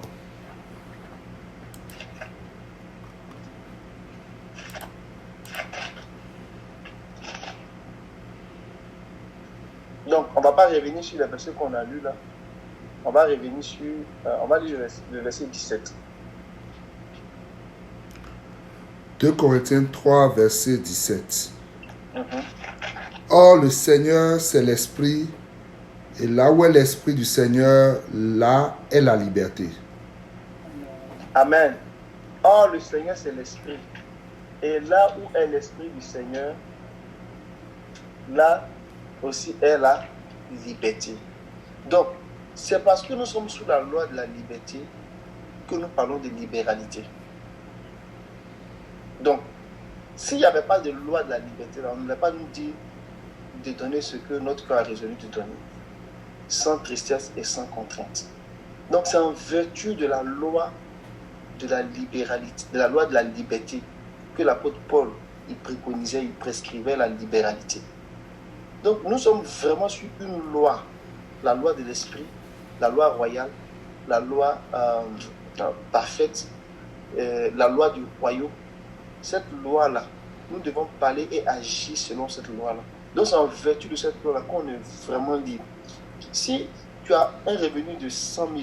Donc, on ne va pas revenir sur les versets qu'on a lus là. On va revenir sur... on va lire le verset 17. 2 Corinthiens 3, verset 17. Or, le Seigneur, c'est l'Esprit, et là où est l'Esprit du Seigneur, là est la liberté. Amen. Or, le Seigneur, c'est l'Esprit, et là où est l'Esprit du Seigneur, là aussi est la liberté. Donc, c'est parce que nous sommes sous la loi de la liberté que nous parlons de libéralité. Donc, s'il n'y avait pas de loi de la liberté, on ne va pas nous dire de donner ce que notre cœur a résolu de donner, sans tristesse et sans contrainte. Donc, c'est en vertu de la loi de la libéralité, de la loi de la liberté, que l'apôtre Paul, il préconisait, il prescrivait la libéralité. Donc, nous sommes vraiment sur une loi, la loi de l'esprit, la loi royale, la loi parfaite, la loi du royaume. Cette loi-là, nous devons parler et agir selon cette loi-là. Donc, c'est en vertu de cette loi-là qu'on est vraiment libre. Si tu as un revenu de 100 000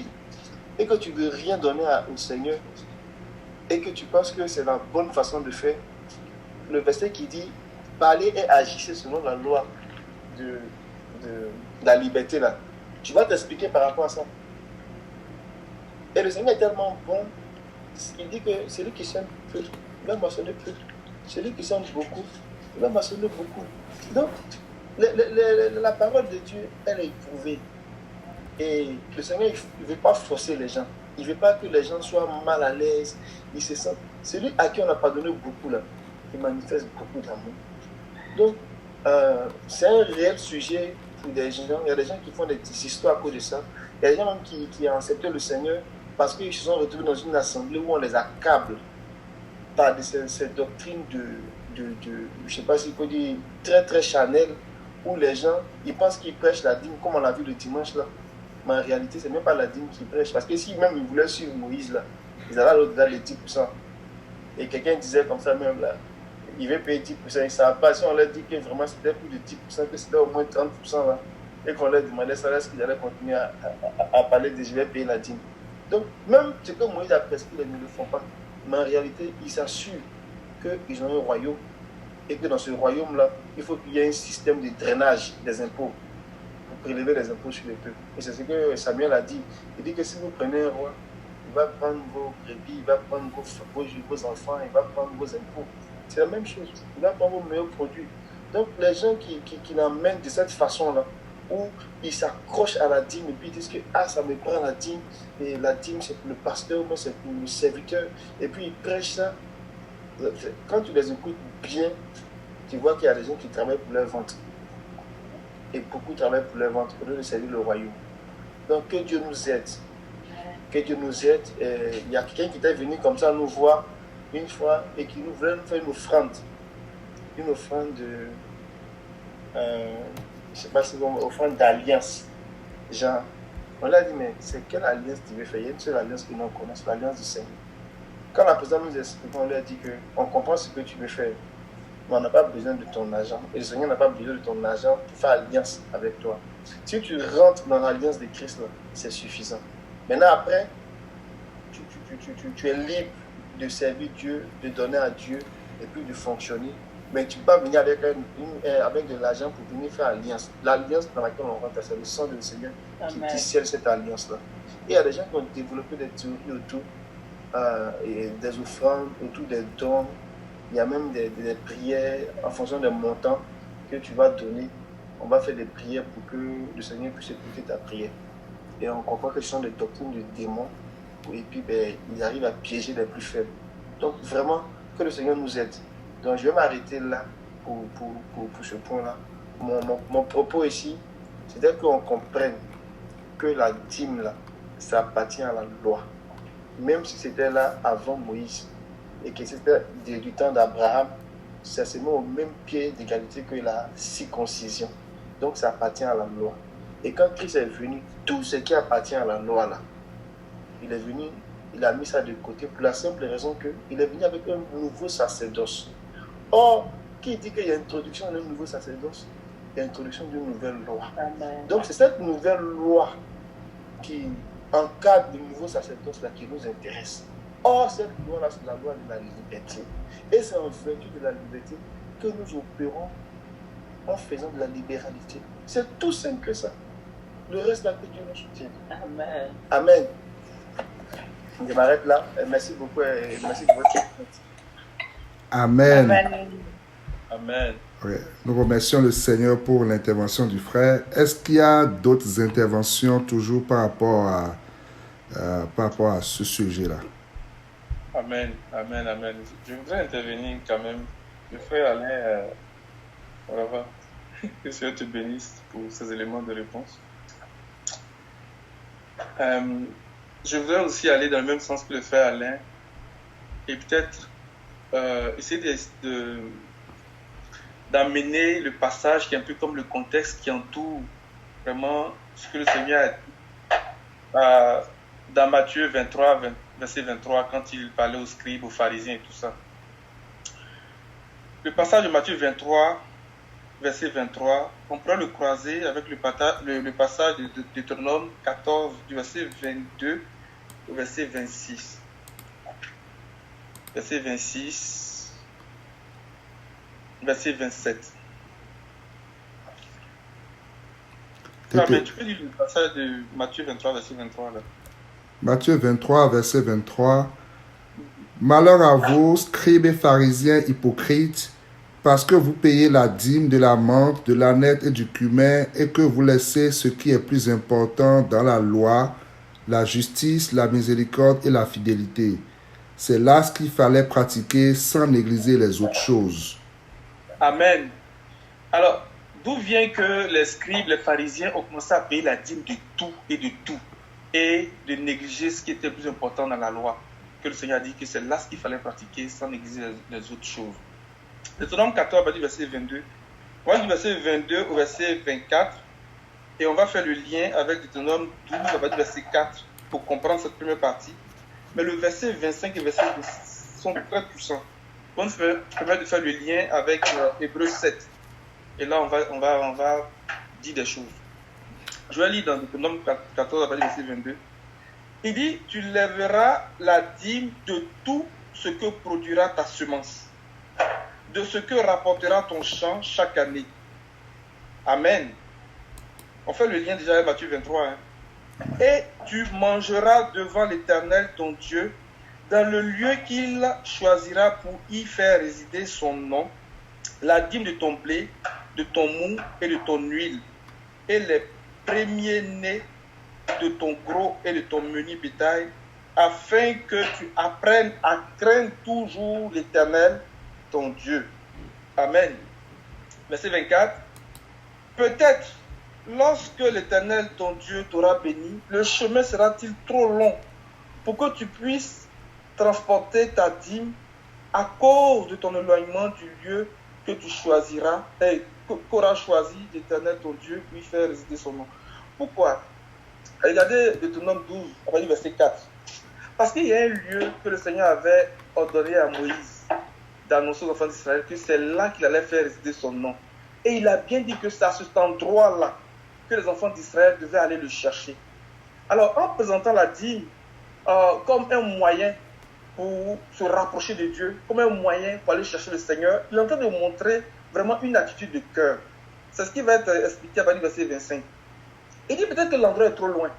et que tu ne veux rien donner au Seigneur et que tu penses que c'est la bonne façon de faire, le verset qui dit « Parlez et agissez selon la loi de la liberté », là, tu vas t'expliquer par rapport à ça. Et le Seigneur est tellement bon, il dit que celui qui sème peu, il va moissonner peu. Celui qui sème beaucoup, il va moissonner beaucoup. Donc, La parole de Dieu, elle est éprouvée. Et le Seigneur, il ne veut pas forcer les gens. Il ne veut pas que les gens soient mal à l'aise. Ils se sentent... Celui à qui on a pardonné beaucoup, là, il manifeste beaucoup d'amour. Donc, c'est un réel sujet pour des gens. Il y a des gens qui font des histoires à cause de ça. Il y a des gens même qui ont accepté le Seigneur parce qu'ils se sont retrouvés dans une assemblée où on les accable par ces doctrines je ne sais pas s'il faut dire, très très charnelles, où les gens, ils pensent qu'ils prêchent la dîme comme on l'a vu le dimanche là. Mais en réalité, ce n'est même pas la dîme qu'ils prêchent. Parce que si même ils voulaient suivre Moïse là, ils allaient au-delà des 10%. Et quelqu'un disait comme ça même là, il veut payer 10%. Ils ne savent pas si on leur dit que vraiment c'était plus de 10%, que c'était au moins 30% là. Et qu'on leur demandait ça, est-ce qu'ils allaient continuer à parler de je vais payer la dîme. Donc, même ce que Moïse a prescrit, ils ne le font pas. Mais en réalité, ils s'assurent qu'ils ont un royaume et que dans ce royaume-là, il faut qu'il y ait un système de drainage des impôts pour prélever les impôts sur les peuples. Et c'est ce que Samuel a dit. Il dit que si vous prenez un roi, il va prendre vos brebis, il va prendre vos enfants, il va prendre vos impôts. C'est la même chose. Il va prendre vos meilleurs produits. Donc, les gens qui l'emmènent de cette façon-là, où ils s'accrochent à la dîme et puis ils disent que ça me prend la dîme, et la dîme c'est pour le pasteur, moi c'est pour le serviteur, et puis ils prêchent ça. Quand tu les écoutes bien, tu vois qu'il y a des gens qui travaillent pour leur ventre. Et beaucoup travaillent pour leur ventre au lieu de servir le royaume. Donc que Dieu nous aide. Que Dieu nous aide. Il y a quelqu'un qui était venu comme ça nous voir une fois et qui nous voulait nous faire une offrande. Une offrande de... je ne sais pas si c'est une offrande d'alliance. Genre, on lui a dit, mais c'est quelle alliance tu veux faire? Il y a une seule alliance que nous connaissons, l'alliance du Seigneur. Quand la présidente nous explique, on lui a dit qu'on comprend ce que tu veux faire, mais on n'a pas besoin de ton argent. Et le Seigneur n'a pas besoin de ton argent pour faire alliance avec toi. Si tu rentres dans l'alliance de Christ, c'est suffisant. Maintenant, après, tu es libre de servir Dieu, de donner à Dieu et puis de fonctionner. Mais tu ne peux pas venir avec de l'argent pour venir faire alliance. L'alliance dans laquelle on rentre, c'est le sang du Seigneur qui scelle cette alliance-là. Et il y a des gens qui ont développé des théories autour des offrandes, autour des dons. Il y a même des prières en fonction des montants que tu vas donner. On va faire des prières pour que le Seigneur puisse écouter ta prière. Et on comprend que ce sont des doctrines de démons. Et puis, ils arrivent à piéger les plus faibles. Donc, vraiment, que le Seigneur nous aide. Donc, je vais m'arrêter là pour ce point-là. Mon propos ici, c'est qu'on comprenne que la dîme, là, ça appartient à la loi. Même si c'était là avant Moïse et que c'était du temps d'Abraham, c'est seulement au même pied d'égalité que la circoncision. Donc ça appartient à la loi. Et quand Christ est venu, tout ce qui appartient à la loi là, il est venu, il a mis ça de côté pour la simple raison qu'il est venu avec un nouveau sacerdoce. Or, qui dit qu'il y a introduction d'un nouveau sacerdoce? Il y a introduction d'une nouvelle loi. Amen. Donc c'est cette nouvelle loi qui encadre le nouveau sacerdoce là qui nous intéresse. Or, cette loi-là, c'est la loi de la liberté. Et c'est en vertu de la liberté que nous opérons en faisant de la libéralité. C'est tout simple que ça. Le reste, là, que Dieu nous soutienne. Amen. Amen. Je m'arrête là. Merci beaucoup et merci pour votre écoute. Amen. Amen. Amen. Ouais. Nous remercions le Seigneur pour l'intervention du frère. Est-ce qu'il y a d'autres interventions toujours par rapport à ce sujet-là? Amen, amen, amen. Je voudrais intervenir quand même. Le frère Alain, voilà, que le Seigneur te bénisse pour ces éléments de réponse. Je voudrais aussi aller dans le même sens que le frère Alain et peut-être essayer d'amener le passage qui est un peu comme le contexte qui entoure vraiment ce que le Seigneur a dit dans Matthieu 23, verset 23, quand il parlait aux scribes, aux pharisiens et tout ça. Le passage de Matthieu 23, verset 23, on pourra le croiser avec le passage de Deutéronome 14, du verset 22 au verset 26. Verset 26, verset 27. Mais tu peux lire le passage de Matthieu 23, verset 23 là. Matthieu 23, verset 23. Malheur à vous, scribes et pharisiens hypocrites, parce que vous payez la dîme de la menthe, de l'âneth et du cumin, et que vous laissez ce qui est plus important dans la loi, la justice, la miséricorde et la fidélité. C'est là ce qu'il fallait pratiquer sans négliger les autres choses. Amen. Alors, d'où vient que les scribes, les pharisiens ont commencé à payer la dîme de tout et de négliger ce qui était plus important dans la loi? Que le Seigneur a dit que c'est là ce qu'il fallait pratiquer sans négliger les autres choses. Deutéronome 14, va du verset 22. On va du verset 22 au verset 24 et on va faire le lien avec Deutéronome 12, on va du verset 4 pour comprendre cette première partie. Mais le verset 25 et verset 26 sont très puissants. On va faire le lien avec Hébreux 7. Et là, on va dire des choses. Je vais lire dans Deutéronome 14, verset 22. Il dit, tu lèveras la dîme de tout ce que produira ta semence, de ce que rapportera ton champ chaque année. Amen. On fait le lien déjà avec Matthieu 23. Et tu mangeras devant l'Éternel ton Dieu, dans le lieu qu'il choisira pour y faire résider son nom, la dîme de ton blé, de ton mou et de ton huile, et les premiers-nés de ton gros et de ton menu bétail, afin que tu apprennes à craindre toujours l'Éternel, ton Dieu. Amen. Verset 24. Peut-être, lorsque l'Éternel, ton Dieu, t'aura béni, le chemin sera-t-il trop long pour que tu puisses transporter ta dîme à cause de ton éloignement du lieu que tu choisiras, et qu'aura choisi l'Éternel, ton Dieu, lui faire résider son nom. Pourquoi? Regardez Deutéronome 12, verset 4. Parce qu'il y a un lieu que le Seigneur avait ordonné à Moïse d'annoncer aux enfants d'Israël que c'est là qu'il allait faire résider son nom. Et il a bien dit que c'est à cet endroit-là que les enfants d'Israël devaient aller le chercher. Alors, en présentant la dîme comme un moyen pour se rapprocher de Dieu, comme un moyen pour aller chercher le Seigneur, il est en train de montrer vraiment une attitude de cœur. C'est ce qui va être expliqué à partir du verset 25. Il dit peut-être que l'endroit est trop loin.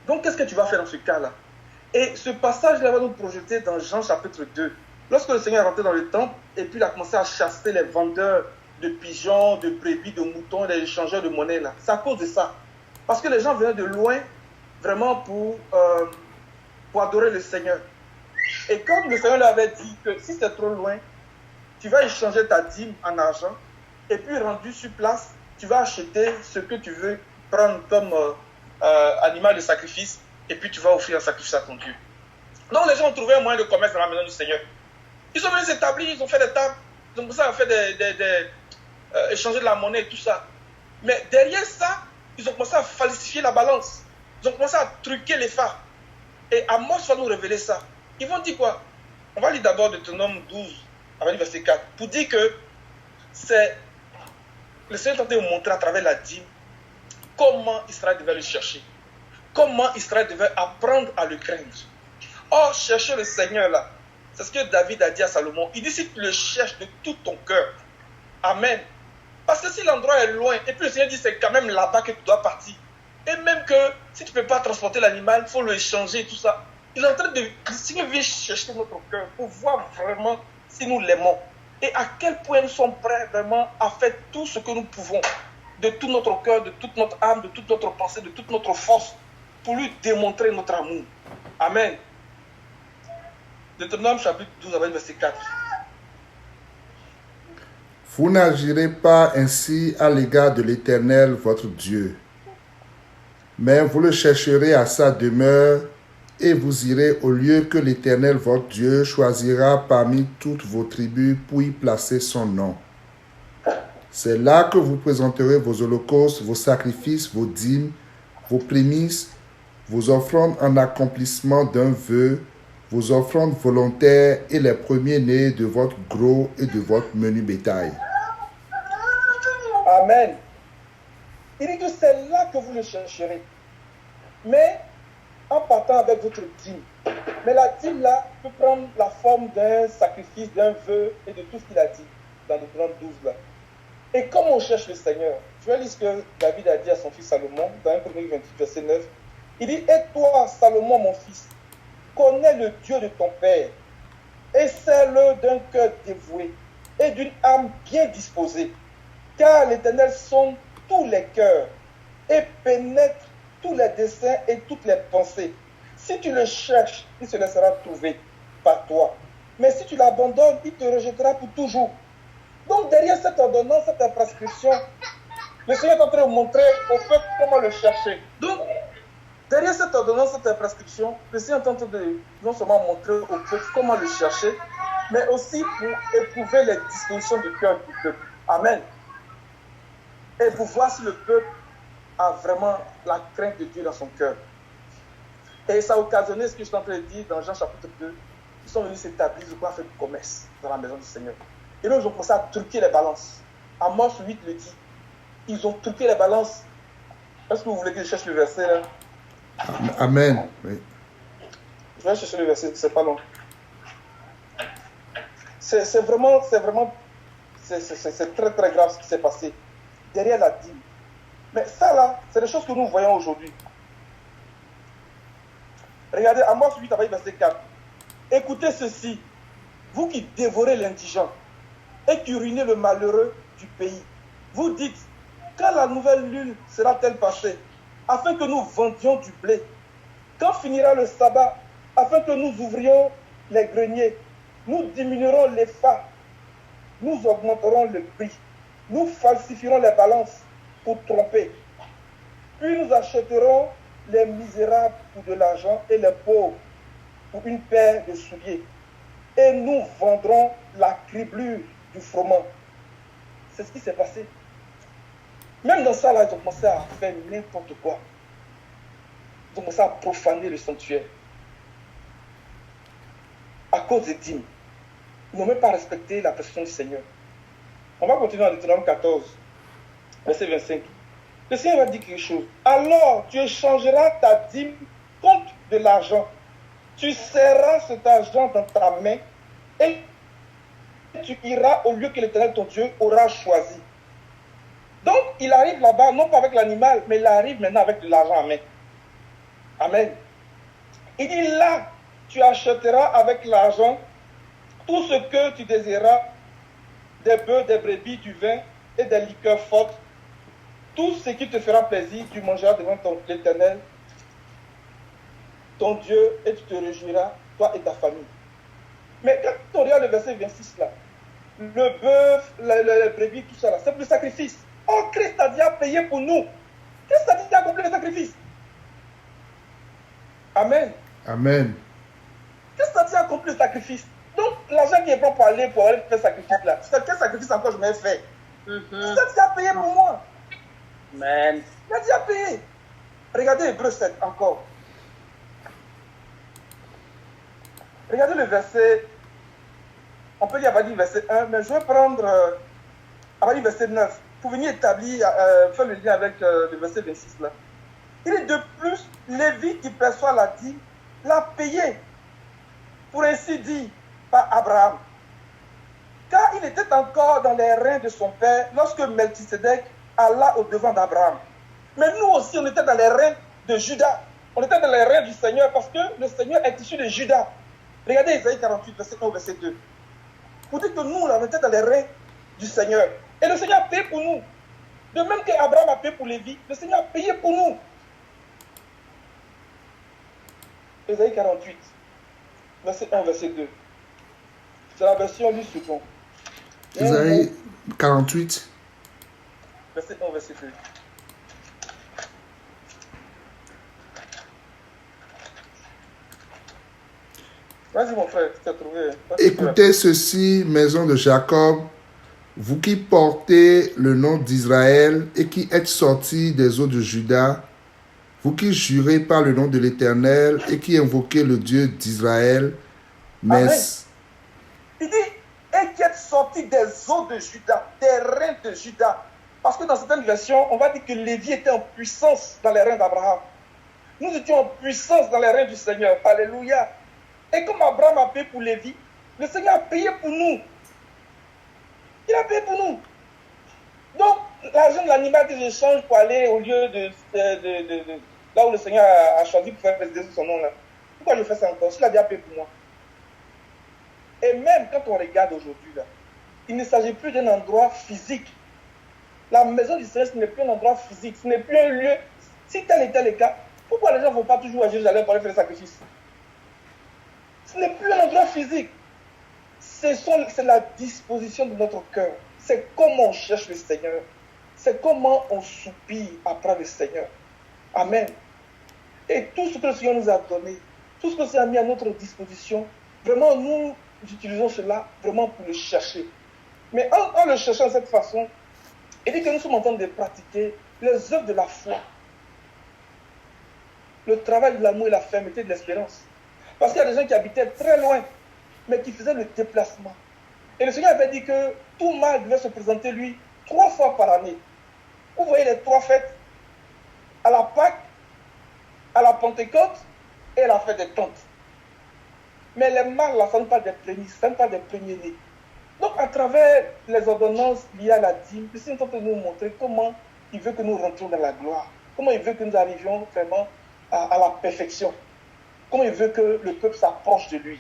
Donc, qu'est-ce que tu vas faire dans ce cas-là? Et ce passage-là va nous projeter dans Jean chapitre 2. Lorsque le Seigneur est rentré dans le temple, et puis il a commencé à chasser les vendeurs de pigeons, de brebis, de moutons, les échangeurs de monnaie là. C'est à cause de ça. Parce que les gens venaient de loin, vraiment pour adorer le Seigneur. Et comme le Seigneur lui avait dit que si c'est trop loin, tu vas échanger ta dîme en argent, et puis rendu sur place, tu vas acheter ce que tu veux prendre comme animal de sacrifice, et puis tu vas offrir un sacrifice à ton Dieu. Donc les gens ont trouvé un moyen de commerce dans la maison du Seigneur. Ils sont venus s'établir, ils ont fait des tables, ils ont commencé à faire échanger de la monnaie et tout ça. Mais derrière ça, ils ont commencé à falsifier la balance. Ils ont commencé à truquer les phares. Et Amos va nous révéler ça. Ils vont dire quoi? On va lire d'abord Deutéronome 12, avec le verset 4, pour dire que c'est le Seigneur tentait de montrer à travers la dîme comment Israël devait le chercher. Comment Israël devait apprendre à le craindre. Or, chercher le Seigneur là, c'est ce que David a dit à Salomon. Il dit si tu le cherches de tout ton cœur. Amen. Parce que si l'endroit est loin, et puis le Seigneur dit c'est quand même là-bas que tu dois partir. Et même que si tu ne peux pas transporter l'animal, il faut le échanger et tout ça. Il est en train de Seigneur vient chercher notre cœur pour voir vraiment si nous l'aimons. Et à quel point nous sommes prêts vraiment à faire tout ce que nous pouvons. De tout notre cœur, de toute notre âme, de toute notre pensée, de toute notre force. Pour lui démontrer notre amour. Amen. Deutéronome chapitre 12, verset 4. Vous n'agirez pas ainsi à l'égard de l'Éternel, votre Dieu. Mais vous le chercherez à sa demeure, et vous irez au lieu que l'Éternel, votre Dieu, choisira parmi toutes vos tribus pour y placer son nom. C'est là que vous présenterez vos holocaustes, vos sacrifices, vos dîmes, vos prémices, vos offrandes en accomplissement d'un vœu, vos offrandes volontaires et les premiers-nés de votre gros et de votre menu bétail. Amen. Il dit que c'est là que vous le chercherez. Mais en partant avec votre dîme. Mais la dîme là peut prendre la forme d'un sacrifice, d'un vœu et de tout ce qu'il a dit dans le Deutéronome 12 là. Et comme on cherche le Seigneur, je vais lire ce que David a dit à son fils Salomon dans 1 Chronique 28, verset 9. Il dit, et toi, Salomon, mon fils, connais le Dieu de ton père, et sais-le d'un cœur dévoué, et d'une âme bien disposée. Car l'Éternel sonde tous les cœurs et pénètre tous les desseins et toutes les pensées. Si tu le cherches, il se laissera trouver par toi. Mais si tu l'abandonnes, il te rejettera pour toujours. Donc derrière cette ordonnance, cette prescription, le Seigneur est en train de montrer au peuple comment le chercher. Donc, derrière cette ordonnance, cette prescription, le Seigneur est en train de non seulement montrer au peuple comment le chercher, mais aussi pour éprouver les dispositions du cœur du peuple. Amen. Et pour voir si le peuple a vraiment la crainte de Dieu dans son cœur. Et ça a occasionné ce que je suis en train de dire dans Jean chapitre 2. Ils sont venus s'établir pour faire du commerce dans la maison du Seigneur. Et là, ils ont commencé à truquer les balances. Amos 8 le dit. Ils ont truqué les balances. Est-ce que vous voulez que je cherche le verset là? Amen. Oui. Je vais chercher le verset, c'est pas long. C'est vraiment c'est très très grave ce qui s'est passé derrière la dîme. Mais ça là, c'est des choses que nous voyons aujourd'hui. Regardez, Amos 8, verset 4. Écoutez ceci, vous qui dévorez l'indigent et qui ruinez le malheureux du pays. Vous dites, quand la nouvelle lune sera-t-elle passée, afin que nous vendions du blé? Quand finira le sabbat, afin que nous ouvrions les greniers? Nous diminuerons les fats, nous augmenterons le prix, nous falsifierons les balances pour tromper. Puis nous achèterons les misérables pour de l'argent et les pauvres pour une paire de souliers. Et nous vendrons la criblure du froment. C'est ce qui s'est passé. Même dans ça, là, ils ont commencé à faire n'importe quoi. Ils ont commencé à profaner le sanctuaire. À cause des dîmes. Ils n'ont même pas respecté la prescription du Seigneur. On va continuer en Deutéronome 14, verset 25. Le Seigneur va dire quelque chose. Alors tu échangeras ta dîme contre de l'argent. Tu serras cet argent dans ta main et tu iras au lieu que l'Éternel ton Dieu aura choisi. Donc il arrive là-bas, non pas avec l'animal, mais il arrive maintenant avec de l'argent en main. Amen. Il dit là, tu achèteras avec l'argent tout ce que tu désireras, des bœufs, des brebis, du vin et des liqueurs fortes. Tout ce qui te fera plaisir, tu mangeras devant l'Éternel, ton Dieu, et tu te réjouiras, toi et ta famille. Mais quand on regarde le verset 26 là, le bœuf, les brebis, tout ça là, c'est pour le sacrifice. Oh, Christ a déjà payé pour nous. Christ a déjà accompli le sacrifice. Amen. Amen. Christ a déjà accompli le sacrifice. Donc, l'argent qui est bon pour aller faire le sacrifice là, c'est quel sacrifice encore je m'ai fait? Christ a déjà payé pour moi. Amen. Il a déjà payé. Regardez Hébreux 7 encore. Regardez le verset. On peut dire verset 1, mais je vais prendre verset 9 pour venir établir, faire le lien avec le verset 26 là. Il est de plus, Lévi qui perçoit la dîme, l'a payé, pour ainsi dire, par Abraham. Car il était encore dans les reins de son père lorsque Melchisedec alla au devant d'Abraham. Mais nous aussi, on était dans les reins de Judas. On était dans les reins du Seigneur parce que le Seigneur est issu de Judas. Regardez Isaïe 48, verset 1, verset 2. Pour dire que nous, on était dans les reins du Seigneur. Et le Seigneur a payé pour nous. De même qu'Abraham a payé pour Lévi, le Seigneur a payé pour nous. Isaïe 48, verset 1, verset 2. C'est la version du second. Isaïe 48. Verset 1, verset 2. Vas-y mon frère, tu t'as trouvé. Écoutez ceci, maison de Jacob, vous qui portez le nom d'Israël et qui êtes sortis des eaux de Juda, vous qui jurez par le nom de l'Éternel et qui invoquez le Dieu d'Israël, mais... Amen. Il dit, et qui êtes sortis des eaux de Juda, des reins de Juda. Parce que dans certaines versions, on va dire que Lévi était en puissance dans les reins d'Abraham. Nous étions en puissance dans les reins du Seigneur. Alléluia. Et comme Abraham a payé pour Lévi, le Seigneur a payé pour nous. Il a payé pour nous. Donc, l'argent de l'animal que j'échange pour aller au lieu de là où le Seigneur a choisi pour faire présider son nom là. Pourquoi je fais ça encore? S'il a déjà payé pour moi. Et même quand on regarde aujourd'hui là, il ne s'agit plus d'un endroit physique. La maison du Seigneur, ce n'est plus un endroit physique, ce n'est plus un lieu. Si tel était le cas, pourquoi les gens ne vont pas toujours à Jérusalem pour aller faire le sacrifice? Ce n'est plus un endroit physique. C'est la disposition de notre cœur. C'est comment on cherche le Seigneur. C'est comment on soupire après le Seigneur. Amen. Et tout ce que le Seigneur nous a donné, tout ce que le Seigneur a mis à notre disposition, vraiment nous utilisons cela vraiment pour le chercher. Mais en le cherchant de cette façon, il dit que nous sommes en train de pratiquer les œuvres de la foi. Le travail de l'amour et la fermeté de l'espérance. Parce qu'il y a des gens qui habitaient très loin, mais qui faisaient le déplacement. Et le Seigneur avait dit que tout mal devait se présenter lui 3 fois par année. Vous voyez les 3 fêtes, à la Pâque, à la Pentecôte et à la fête des tentes. Mais les mâles, là, ce ne sont pas des prémices, ce ne sont pas des premiers-nés. Donc, à travers les ordonnances liées à la dîme, le Seigneur est en train de nous montrer comment il veut que nous rentrions dans la gloire, comment il veut que nous arrivions vraiment à la perfection, comment il veut que le peuple s'approche de lui.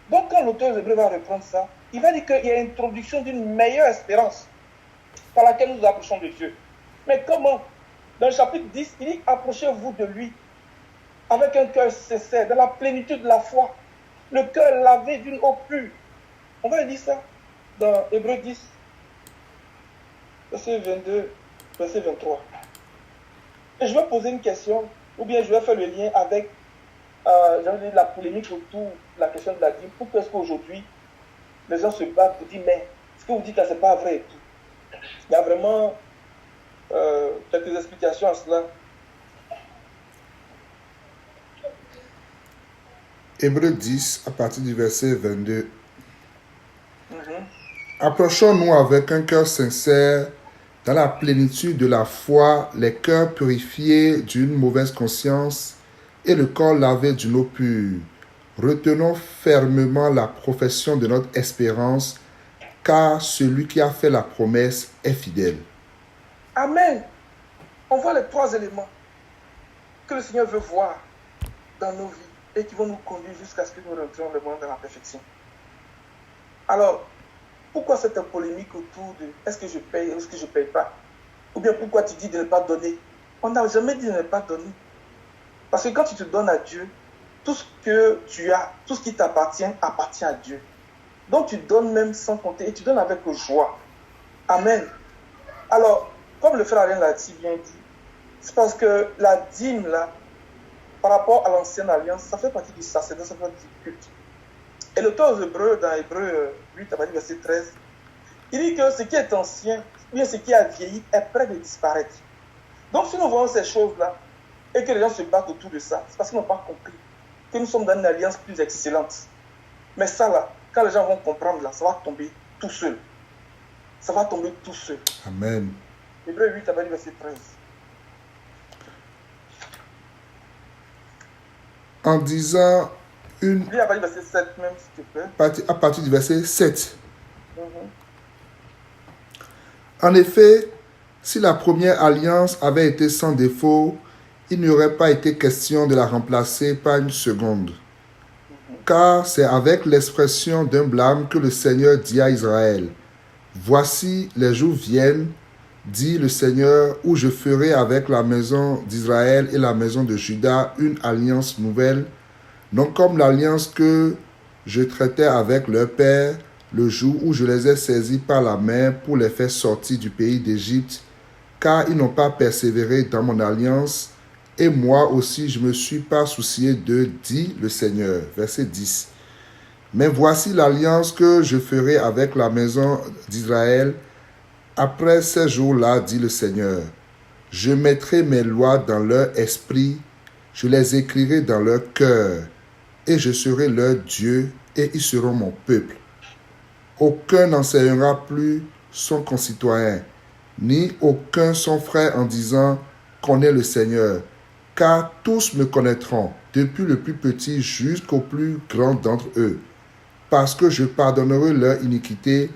Donc, quand l'auteur des Hébreux va reprendre ça, il va dire qu'il y a introduction d'une meilleure espérance par laquelle nous nous approchons de Dieu. Mais comment? Dans le chapitre 10, il dit « Approchez-vous de lui avec un cœur sincère, dans la plénitude de la foi, le cœur lavé d'une eau pure. » On va lire ça dans Hébreux 10, verset 22, verset 23. Et je vais poser une question, ou bien je vais faire le lien avec la polémique autour de la question de la dîme. Pourquoi est-ce qu'aujourd'hui, les gens se battent pour dire, mais ce que vous dites là, ce n'est pas vrai et tout. Il y a vraiment quelques explications à cela. Hébreux 10, à partir du verset 22. Approchons-nous avec un cœur sincère, dans la plénitude de la foi, les cœurs purifiés d'une mauvaise conscience et le corps lavé d'une eau pure. Retenons fermement la profession de notre espérance, car celui qui a fait la promesse est fidèle. Amen. On voit les 3 éléments que le Seigneur veut voir dans nos vies et qui vont nous conduire jusqu'à ce que nous rentrions vraiment dans la perfection. Alors, pourquoi cette polémique autour de est-ce que je paye ou est-ce que je ne paye pas? Ou bien pourquoi tu dis de ne pas donner? On n'a jamais dit de ne pas donner. Parce que quand tu te donnes à Dieu, tout ce que tu as, tout ce qui t'appartient, appartient à Dieu. Donc tu donnes même sans compter et tu donnes avec joie. Amen. Alors, comme le frère Alain l'a si bien dit, c'est parce que la dîme là, par rapport à l'ancienne alliance, ça fait partie du sacerdoce, ça fait partie du culte. Et l'auteur aux Hébreux, dans Hébreux 8, verset 13, il dit que ce qui est ancien, ou bien ce qui a vieilli, est prêt de disparaître. Donc si nous voyons ces choses-là, et que les gens se battent autour de ça, c'est parce qu'ils n'ont pas compris que nous sommes dans une alliance plus excellente. Mais ça là, quand les gens vont comprendre là, ça va tomber tout seul. Ça va tomber tout seul. Amen. Hébreux 8, verset 13. En disant une... Lis à partir du verset 7 même, s'il te plaît. À partir du verset 7. En effet, si la première alliance avait été sans défaut, il n'y aurait pas été question de la remplacer par une seconde. Car c'est avec l'expression d'un blâme que le Seigneur dit à Israël, « Voici, les jours viennent, dit le Seigneur, où je ferai avec la maison d'Israël et la maison de Juda une alliance nouvelle, non comme l'alliance que je traitais avec leur père le jour où je les ai saisis par la main pour les faire sortir du pays d'Égypte, car ils n'ont pas persévéré dans mon alliance, et moi aussi je me suis pas soucié d'eux, dit le Seigneur. » Verset 10. « Mais voici l'alliance que je ferai avec la maison d'Israël après ces jours-là, dit le Seigneur. Je mettrai mes lois dans leur esprit, je les écrirai dans leur cœur, et je serai leur Dieu, et ils seront mon peuple. Aucun n'enseignera plus son concitoyen, ni aucun son frère en disant « Connais le Seigneur », car tous me connaîtront, depuis le plus petit jusqu'au plus grand d'entre eux, parce que je pardonnerai leur iniquité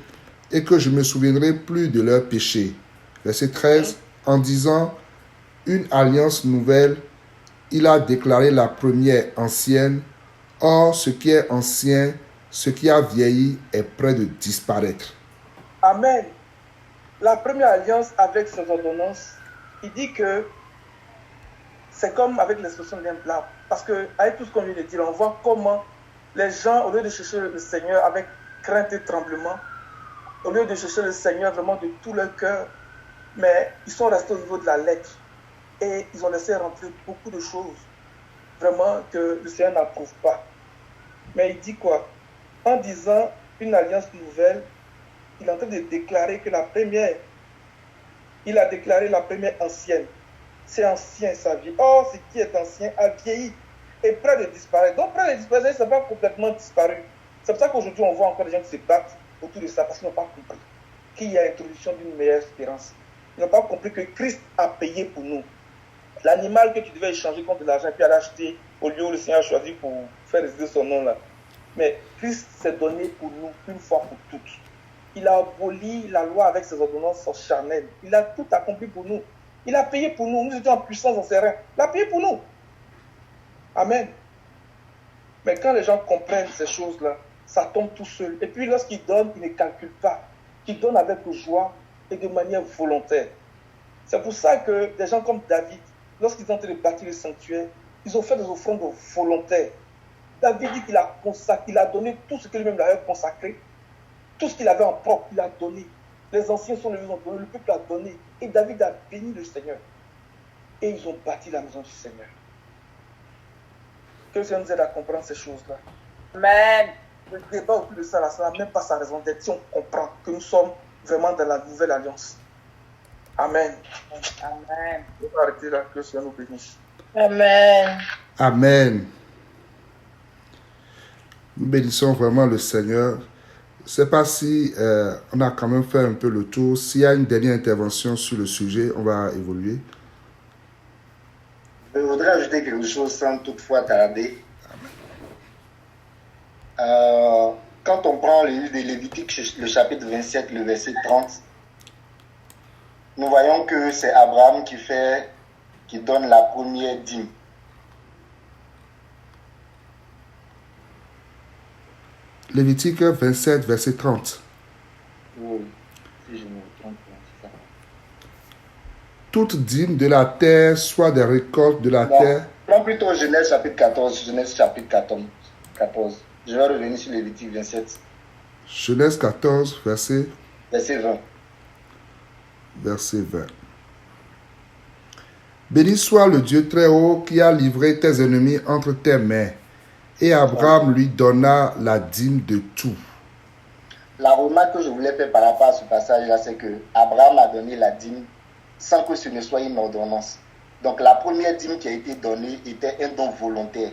et que je me souviendrai plus de leurs péchés. Verset 13, en disant « Une alliance nouvelle », il a déclaré la première ancienne. Or, ce qui est ancien, ce qui a vieilli, est près de disparaître. Amen. La première alliance avec ses ordonnances, il dit que c'est comme avec l'expression d'un plat. Parce qu'avec tout ce qu'on vient de dire, on voit comment les gens, au lieu de chercher le Seigneur avec crainte et tremblement, au lieu de chercher le Seigneur vraiment de tout leur cœur, mais ils sont restés au niveau de la lettre. Et ils ont laissé rentrer beaucoup de choses, vraiment, que le Seigneur n'approuve pas. Mais il dit quoi? En disant une alliance nouvelle, il est en train de déclarer que la première, il a déclaré la première ancienne. C'est ancien sa vie. Or, ce qui est ancien a vieilli et près de disparaître. Donc, près de disparaître, ça n'a pas complètement disparu. C'est pour ça qu'aujourd'hui, on voit encore des gens qui se battent autour de ça parce qu'ils n'ont pas compris qu'il y a l'introduction d'une meilleure espérance. Ils n'ont pas compris que Christ a payé pour nous. L'animal que tu devais échanger contre de l'argent et puis aller acheter au lieu où le Seigneur a choisi pour faire résider son nom là. Mais Christ s'est donné pour nous une fois pour toutes. Il a aboli la loi avec ses ordonnances charnelles. Il a tout accompli pour nous. Il a payé pour nous. Nous étions en puissance dans ses reins. Il a payé pour nous. Amen. Mais quand les gens comprennent ces choses-là, ça tombe tout seul. Et puis lorsqu'ils donnent, ils ne calculent pas. Ils donnent avec joie et de manière volontaire. C'est pour ça que des gens comme David, lorsqu'ils ont tenté de bâtir le sanctuaire, ils ont fait des offrandes volontaires. David dit qu'il a consacré, il a donné tout ce que lui-même avait consacré. Tout ce qu'il avait en propre, il a donné. Les anciens sont levés, ont donné, le peuple a donné. Et David a béni le Seigneur. Et ils ont bâti la maison du Seigneur. Que le Seigneur nous aide à comprendre ces choses-là. Amen. Le débat autour de ça, là, ça n'a même pas sa raison d'être si on comprend que nous sommes vraiment dans la nouvelle alliance. Amen. Amen. On va arrêter là, que le Seigneur nous bénisse. Amen. Amen. Nous bénissons vraiment le Seigneur. Je ne sais pas si on a quand même fait un peu le tour. S'il y a une dernière intervention sur le sujet, on va évoluer. Je voudrais ajouter quelque chose sans toutefois tarder. Quand on prend le livre de Lévitique, le chapitre 27, le verset 30, nous voyons que c'est Abraham qui donne la première dîme. Lévitique 27, verset 30. Oui, si je me trompe, c'est ça. Toute dîme de la terre, soit des récoltes de la terre. Prends plutôt Genèse chapitre 14. Genèse chapitre 14. Je vais revenir sur Lévitique 27. Genèse 14, verset 20. Verset 20. Béni soit le Dieu très haut qui a livré tes ennemis entre tes mains. Et Abraham lui donna la dîme de tout. La remarque que je voulais faire par rapport à ce passage-là, c'est que Abraham a donné la dîme sans que ce ne soit une ordonnance. Donc la première dîme qui a été donnée était un don volontaire.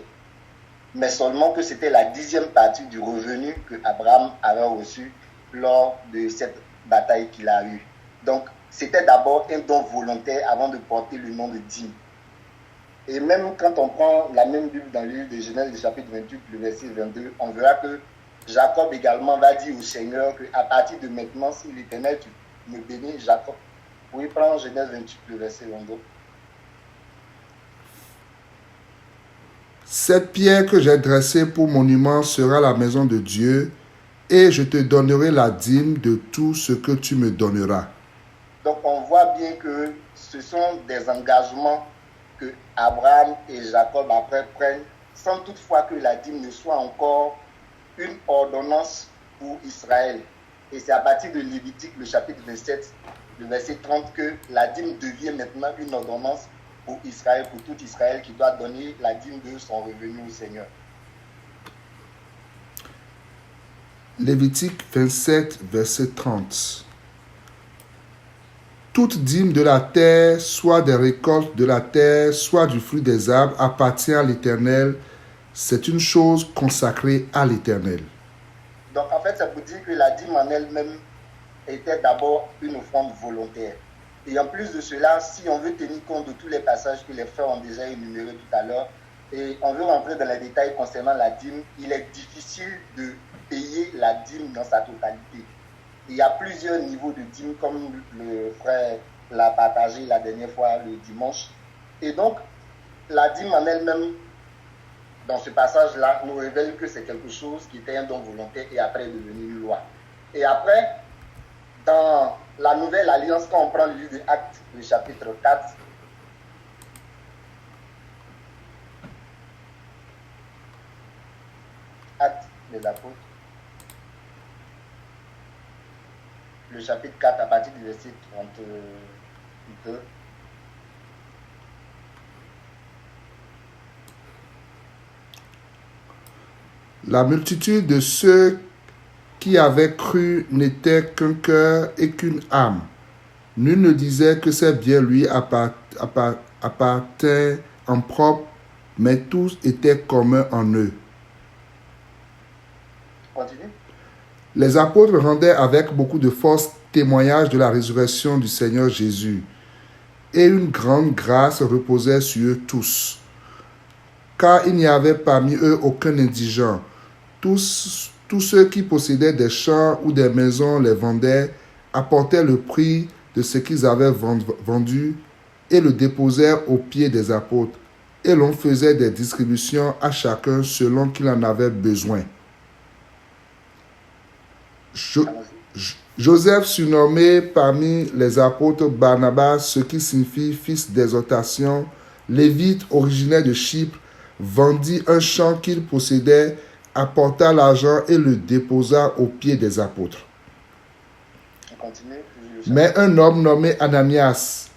Mais seulement que c'était la 10e partie du revenu que Abraham avait reçu lors de cette bataille qu'il a eue. Donc c'était d'abord un don volontaire avant de porter le nom de dîme. Et même quand on prend la même Bible dans le livre de Genèse, le chapitre 28, le verset 22, on verra que Jacob également va dire au Seigneur qu'à partir de maintenant, si l'Éternel tu me bénis, Jacob. Oui, prends Genèse 28, le verset 22. Cette pierre que j'ai dressée pour monument sera la maison de Dieu, et je te donnerai la dîme de tout ce que tu me donneras. Donc on voit bien que ce sont des engagements que Abraham et Jacob après prennent, sans toutefois que la dîme ne soit encore une ordonnance pour Israël. Et c'est à partir de Lévitique, le chapitre 27, le verset 30, que la dîme devient maintenant une ordonnance pour Israël, pour tout Israël qui doit donner la dîme de son revenu au Seigneur. Lévitique 27, verset 30. Toute dîme de la terre, soit des récoltes de la terre, soit du fruit des arbres, appartient à l'Éternel. C'est une chose consacrée à l'Éternel. Donc en fait, c'est pour dire que la dîme en elle-même était d'abord une offrande volontaire. Et en plus de cela, si on veut tenir compte de tous les passages que les frères ont déjà énumérés tout à l'heure, et on veut rentrer dans les détails concernant la dîme, il est difficile de payer la dîme dans sa totalité. Il y a plusieurs niveaux de dîme, comme le frère l'a partagé la dernière fois le dimanche. Et donc, la dîme en elle-même, dans ce passage-là, nous révèle que c'est quelque chose qui était un don volontaire et après est devenu une loi. Et après, Dans la Nouvelle Alliance, quand on prend le livre des Actes, le chapitre 4, Actes des Apôtres, le chapitre 4 à partir du verset 32. La multitude de ceux qui avaient cru n'était qu'un cœur et qu'une âme. Nul ne disait que ses biens lui appartenaient en propre, mais tous étaient communs en eux. Continue. Les apôtres rendaient avec beaucoup de force témoignage de la résurrection du Seigneur Jésus, et une grande grâce reposait sur eux tous. Car il n'y avait parmi eux aucun indigent. Tous ceux qui possédaient des champs ou des maisons les vendaient, apportaient le prix de ce qu'ils avaient vendu et le déposèrent aux pieds des apôtres. Et l'on faisait des distributions à chacun selon qu'il en avait besoin. Joseph, surnommé parmi les apôtres Barnabas, ce qui signifie fils d'exhortation, lévite originaire de Chypre, vendit un champ qu'il possédait, apporta l'argent et le déposa aux pieds des apôtres. Mais un homme nommé Ananias,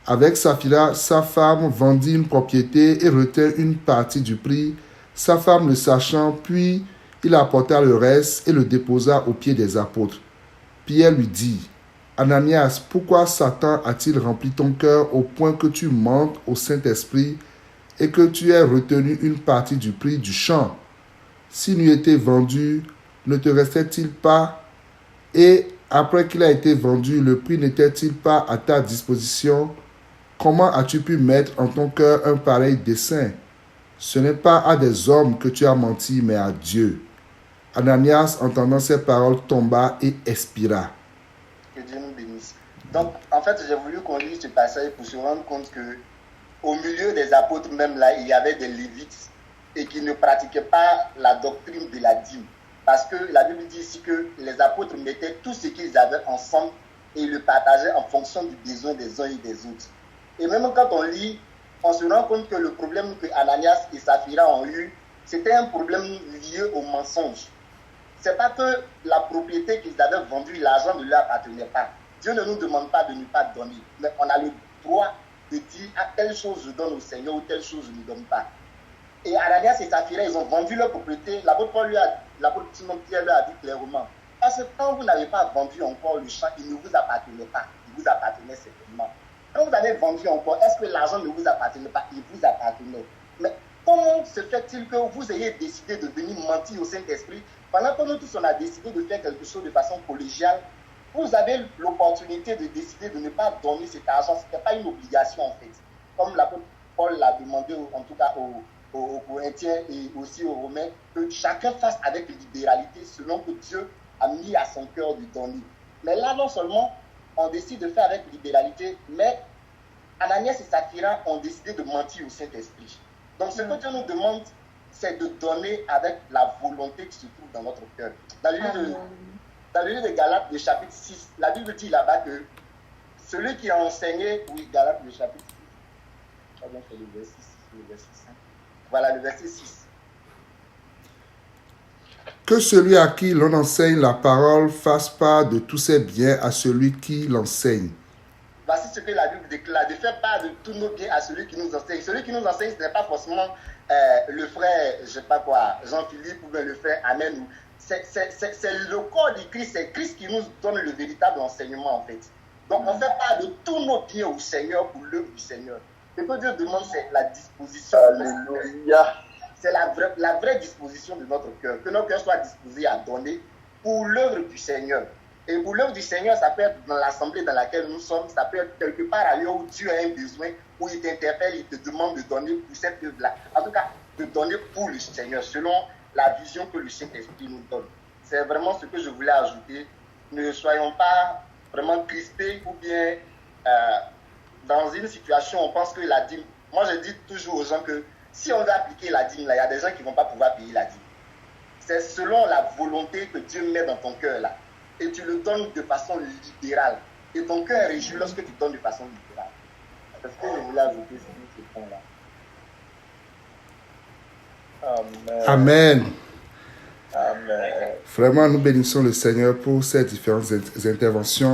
avec Saphira, sa femme, vendit une propriété et retint une partie du prix. Sa femme le sachant, puis il apporta le reste et le déposa aux pieds des apôtres. Pierre lui dit, Ananias, pourquoi Satan a-t-il rempli ton cœur au point que tu mentes au Saint-Esprit et que tu aies retenu une partie du prix du champ? S'il n'eût été vendu, ne te restait-il pas? Et après qu'il a été vendu, le prix n'était-il pas à ta disposition? Comment as-tu pu mettre en ton cœur un pareil dessein? Ce n'est pas à des hommes que tu as menti, mais à Dieu. Ananias, entendant ces paroles, tomba et expira. Que Dieu nous bénisse. Donc, en fait, j'ai voulu qu'on lise ce passage pour se rendre compte que au milieu des apôtres, même là, il y avait des lévites et qui ne pratiquaient pas la doctrine de la dîme. Parce que la Bible dit ici que les apôtres mettaient tout ce qu'ils avaient ensemble et le partageaient en fonction du besoin des uns et des autres. Et même quand on lit, on se rend compte que le problème que Ananias et Saphira ont eu, c'était un problème lié au mensonge. C'est pas que la propriété qu'ils avaient vendue, l'argent ne leur appartenait pas. Dieu ne nous demande pas de ne pas donner, mais on a le droit de dire à telle chose je donne au Seigneur ou telle chose je ne donne pas. Et Ananias et Saphira, ils ont vendu leur propriété. L'apôtre Simon Pierre leur a dit clairement, parce que quand vous n'avez pas vendu encore le champ, il ne vous appartenait pas. Il vous appartenait certainement. Quand vous avez vendu encore, est-ce que l'argent ne vous appartenait pas? Il vous appartenait. Mais comment se fait-il que vous ayez décidé de venir mentir au Saint-Esprit pendant que nous tous on a décidé de faire quelque chose de façon collégiale? Vous avez l'opportunité de décider de ne pas donner cet argent. Ce n'était pas une obligation en fait. Comme l'apôtre Paul l'a demandé, en tout cas aux Corinthiens et aussi aux Romains, que chacun fasse avec libéralité selon que Dieu a mis à son cœur de donner. Mais là, non seulement on décide de faire avec libéralité, mais Ananias et Saphira ont décidé de mentir au Saint-Esprit. Donc ce que Dieu nous demande, c'est de donner avec la volonté qui se trouve dans notre cœur. Dans le livre de Galates, le chapitre 6, la Bible dit là-bas que celui qui a enseigné, oui, Galates, le chapitre 6, je vais faire le verset 6, le verset 5. Voilà le verset 6. Que celui à qui l'on enseigne la parole fasse part de tous ses biens à celui qui l'enseigne. Voici ce que la Bible déclare, de faire part de tous nos biens à celui qui nous enseigne. Celui qui nous enseigne, ce n'est pas forcément le frère, je ne sais pas quoi, Jean-Philippe ou bien le frère Amen. C'est le corps de Christ, c'est Christ qui nous donne le véritable enseignement en fait. Donc on fait part de tous nos biens au Seigneur pour l'œuvre du Seigneur. Ce que Dieu demande, c'est la disposition. Alléluia. C'est la vraie disposition de notre cœur. Que notre cœur soit disposé à donner pour l'œuvre du Seigneur. Et pour l'œuvre du Seigneur, ça peut être dans l'assemblée dans laquelle nous sommes, ça peut être quelque part ailleurs où Dieu a un besoin, où il t'interpelle, il te demande de donner pour cette œuvre-là. En tout cas, de donner pour le Seigneur, selon la vision que le Saint-Esprit nous donne. C'est vraiment ce que je voulais ajouter. Ne soyons pas vraiment crispés ou bien dans une situation où on pense que la dîme... Moi, je dis toujours aux gens que si on veut appliquer la dîme, là, il y a des gens qui ne vont pas pouvoir payer la dîme. C'est selon la volonté que Dieu met dans ton cœur là. et tu le donnes de façon littérale. Et ton cœur est réjoui lorsque tu donnes de façon littérale. C'est ce que je voulais ajouter sur ce point-là. Amen. Amen. Amen. Vraiment, nous bénissons le Seigneur pour ces différentes interventions.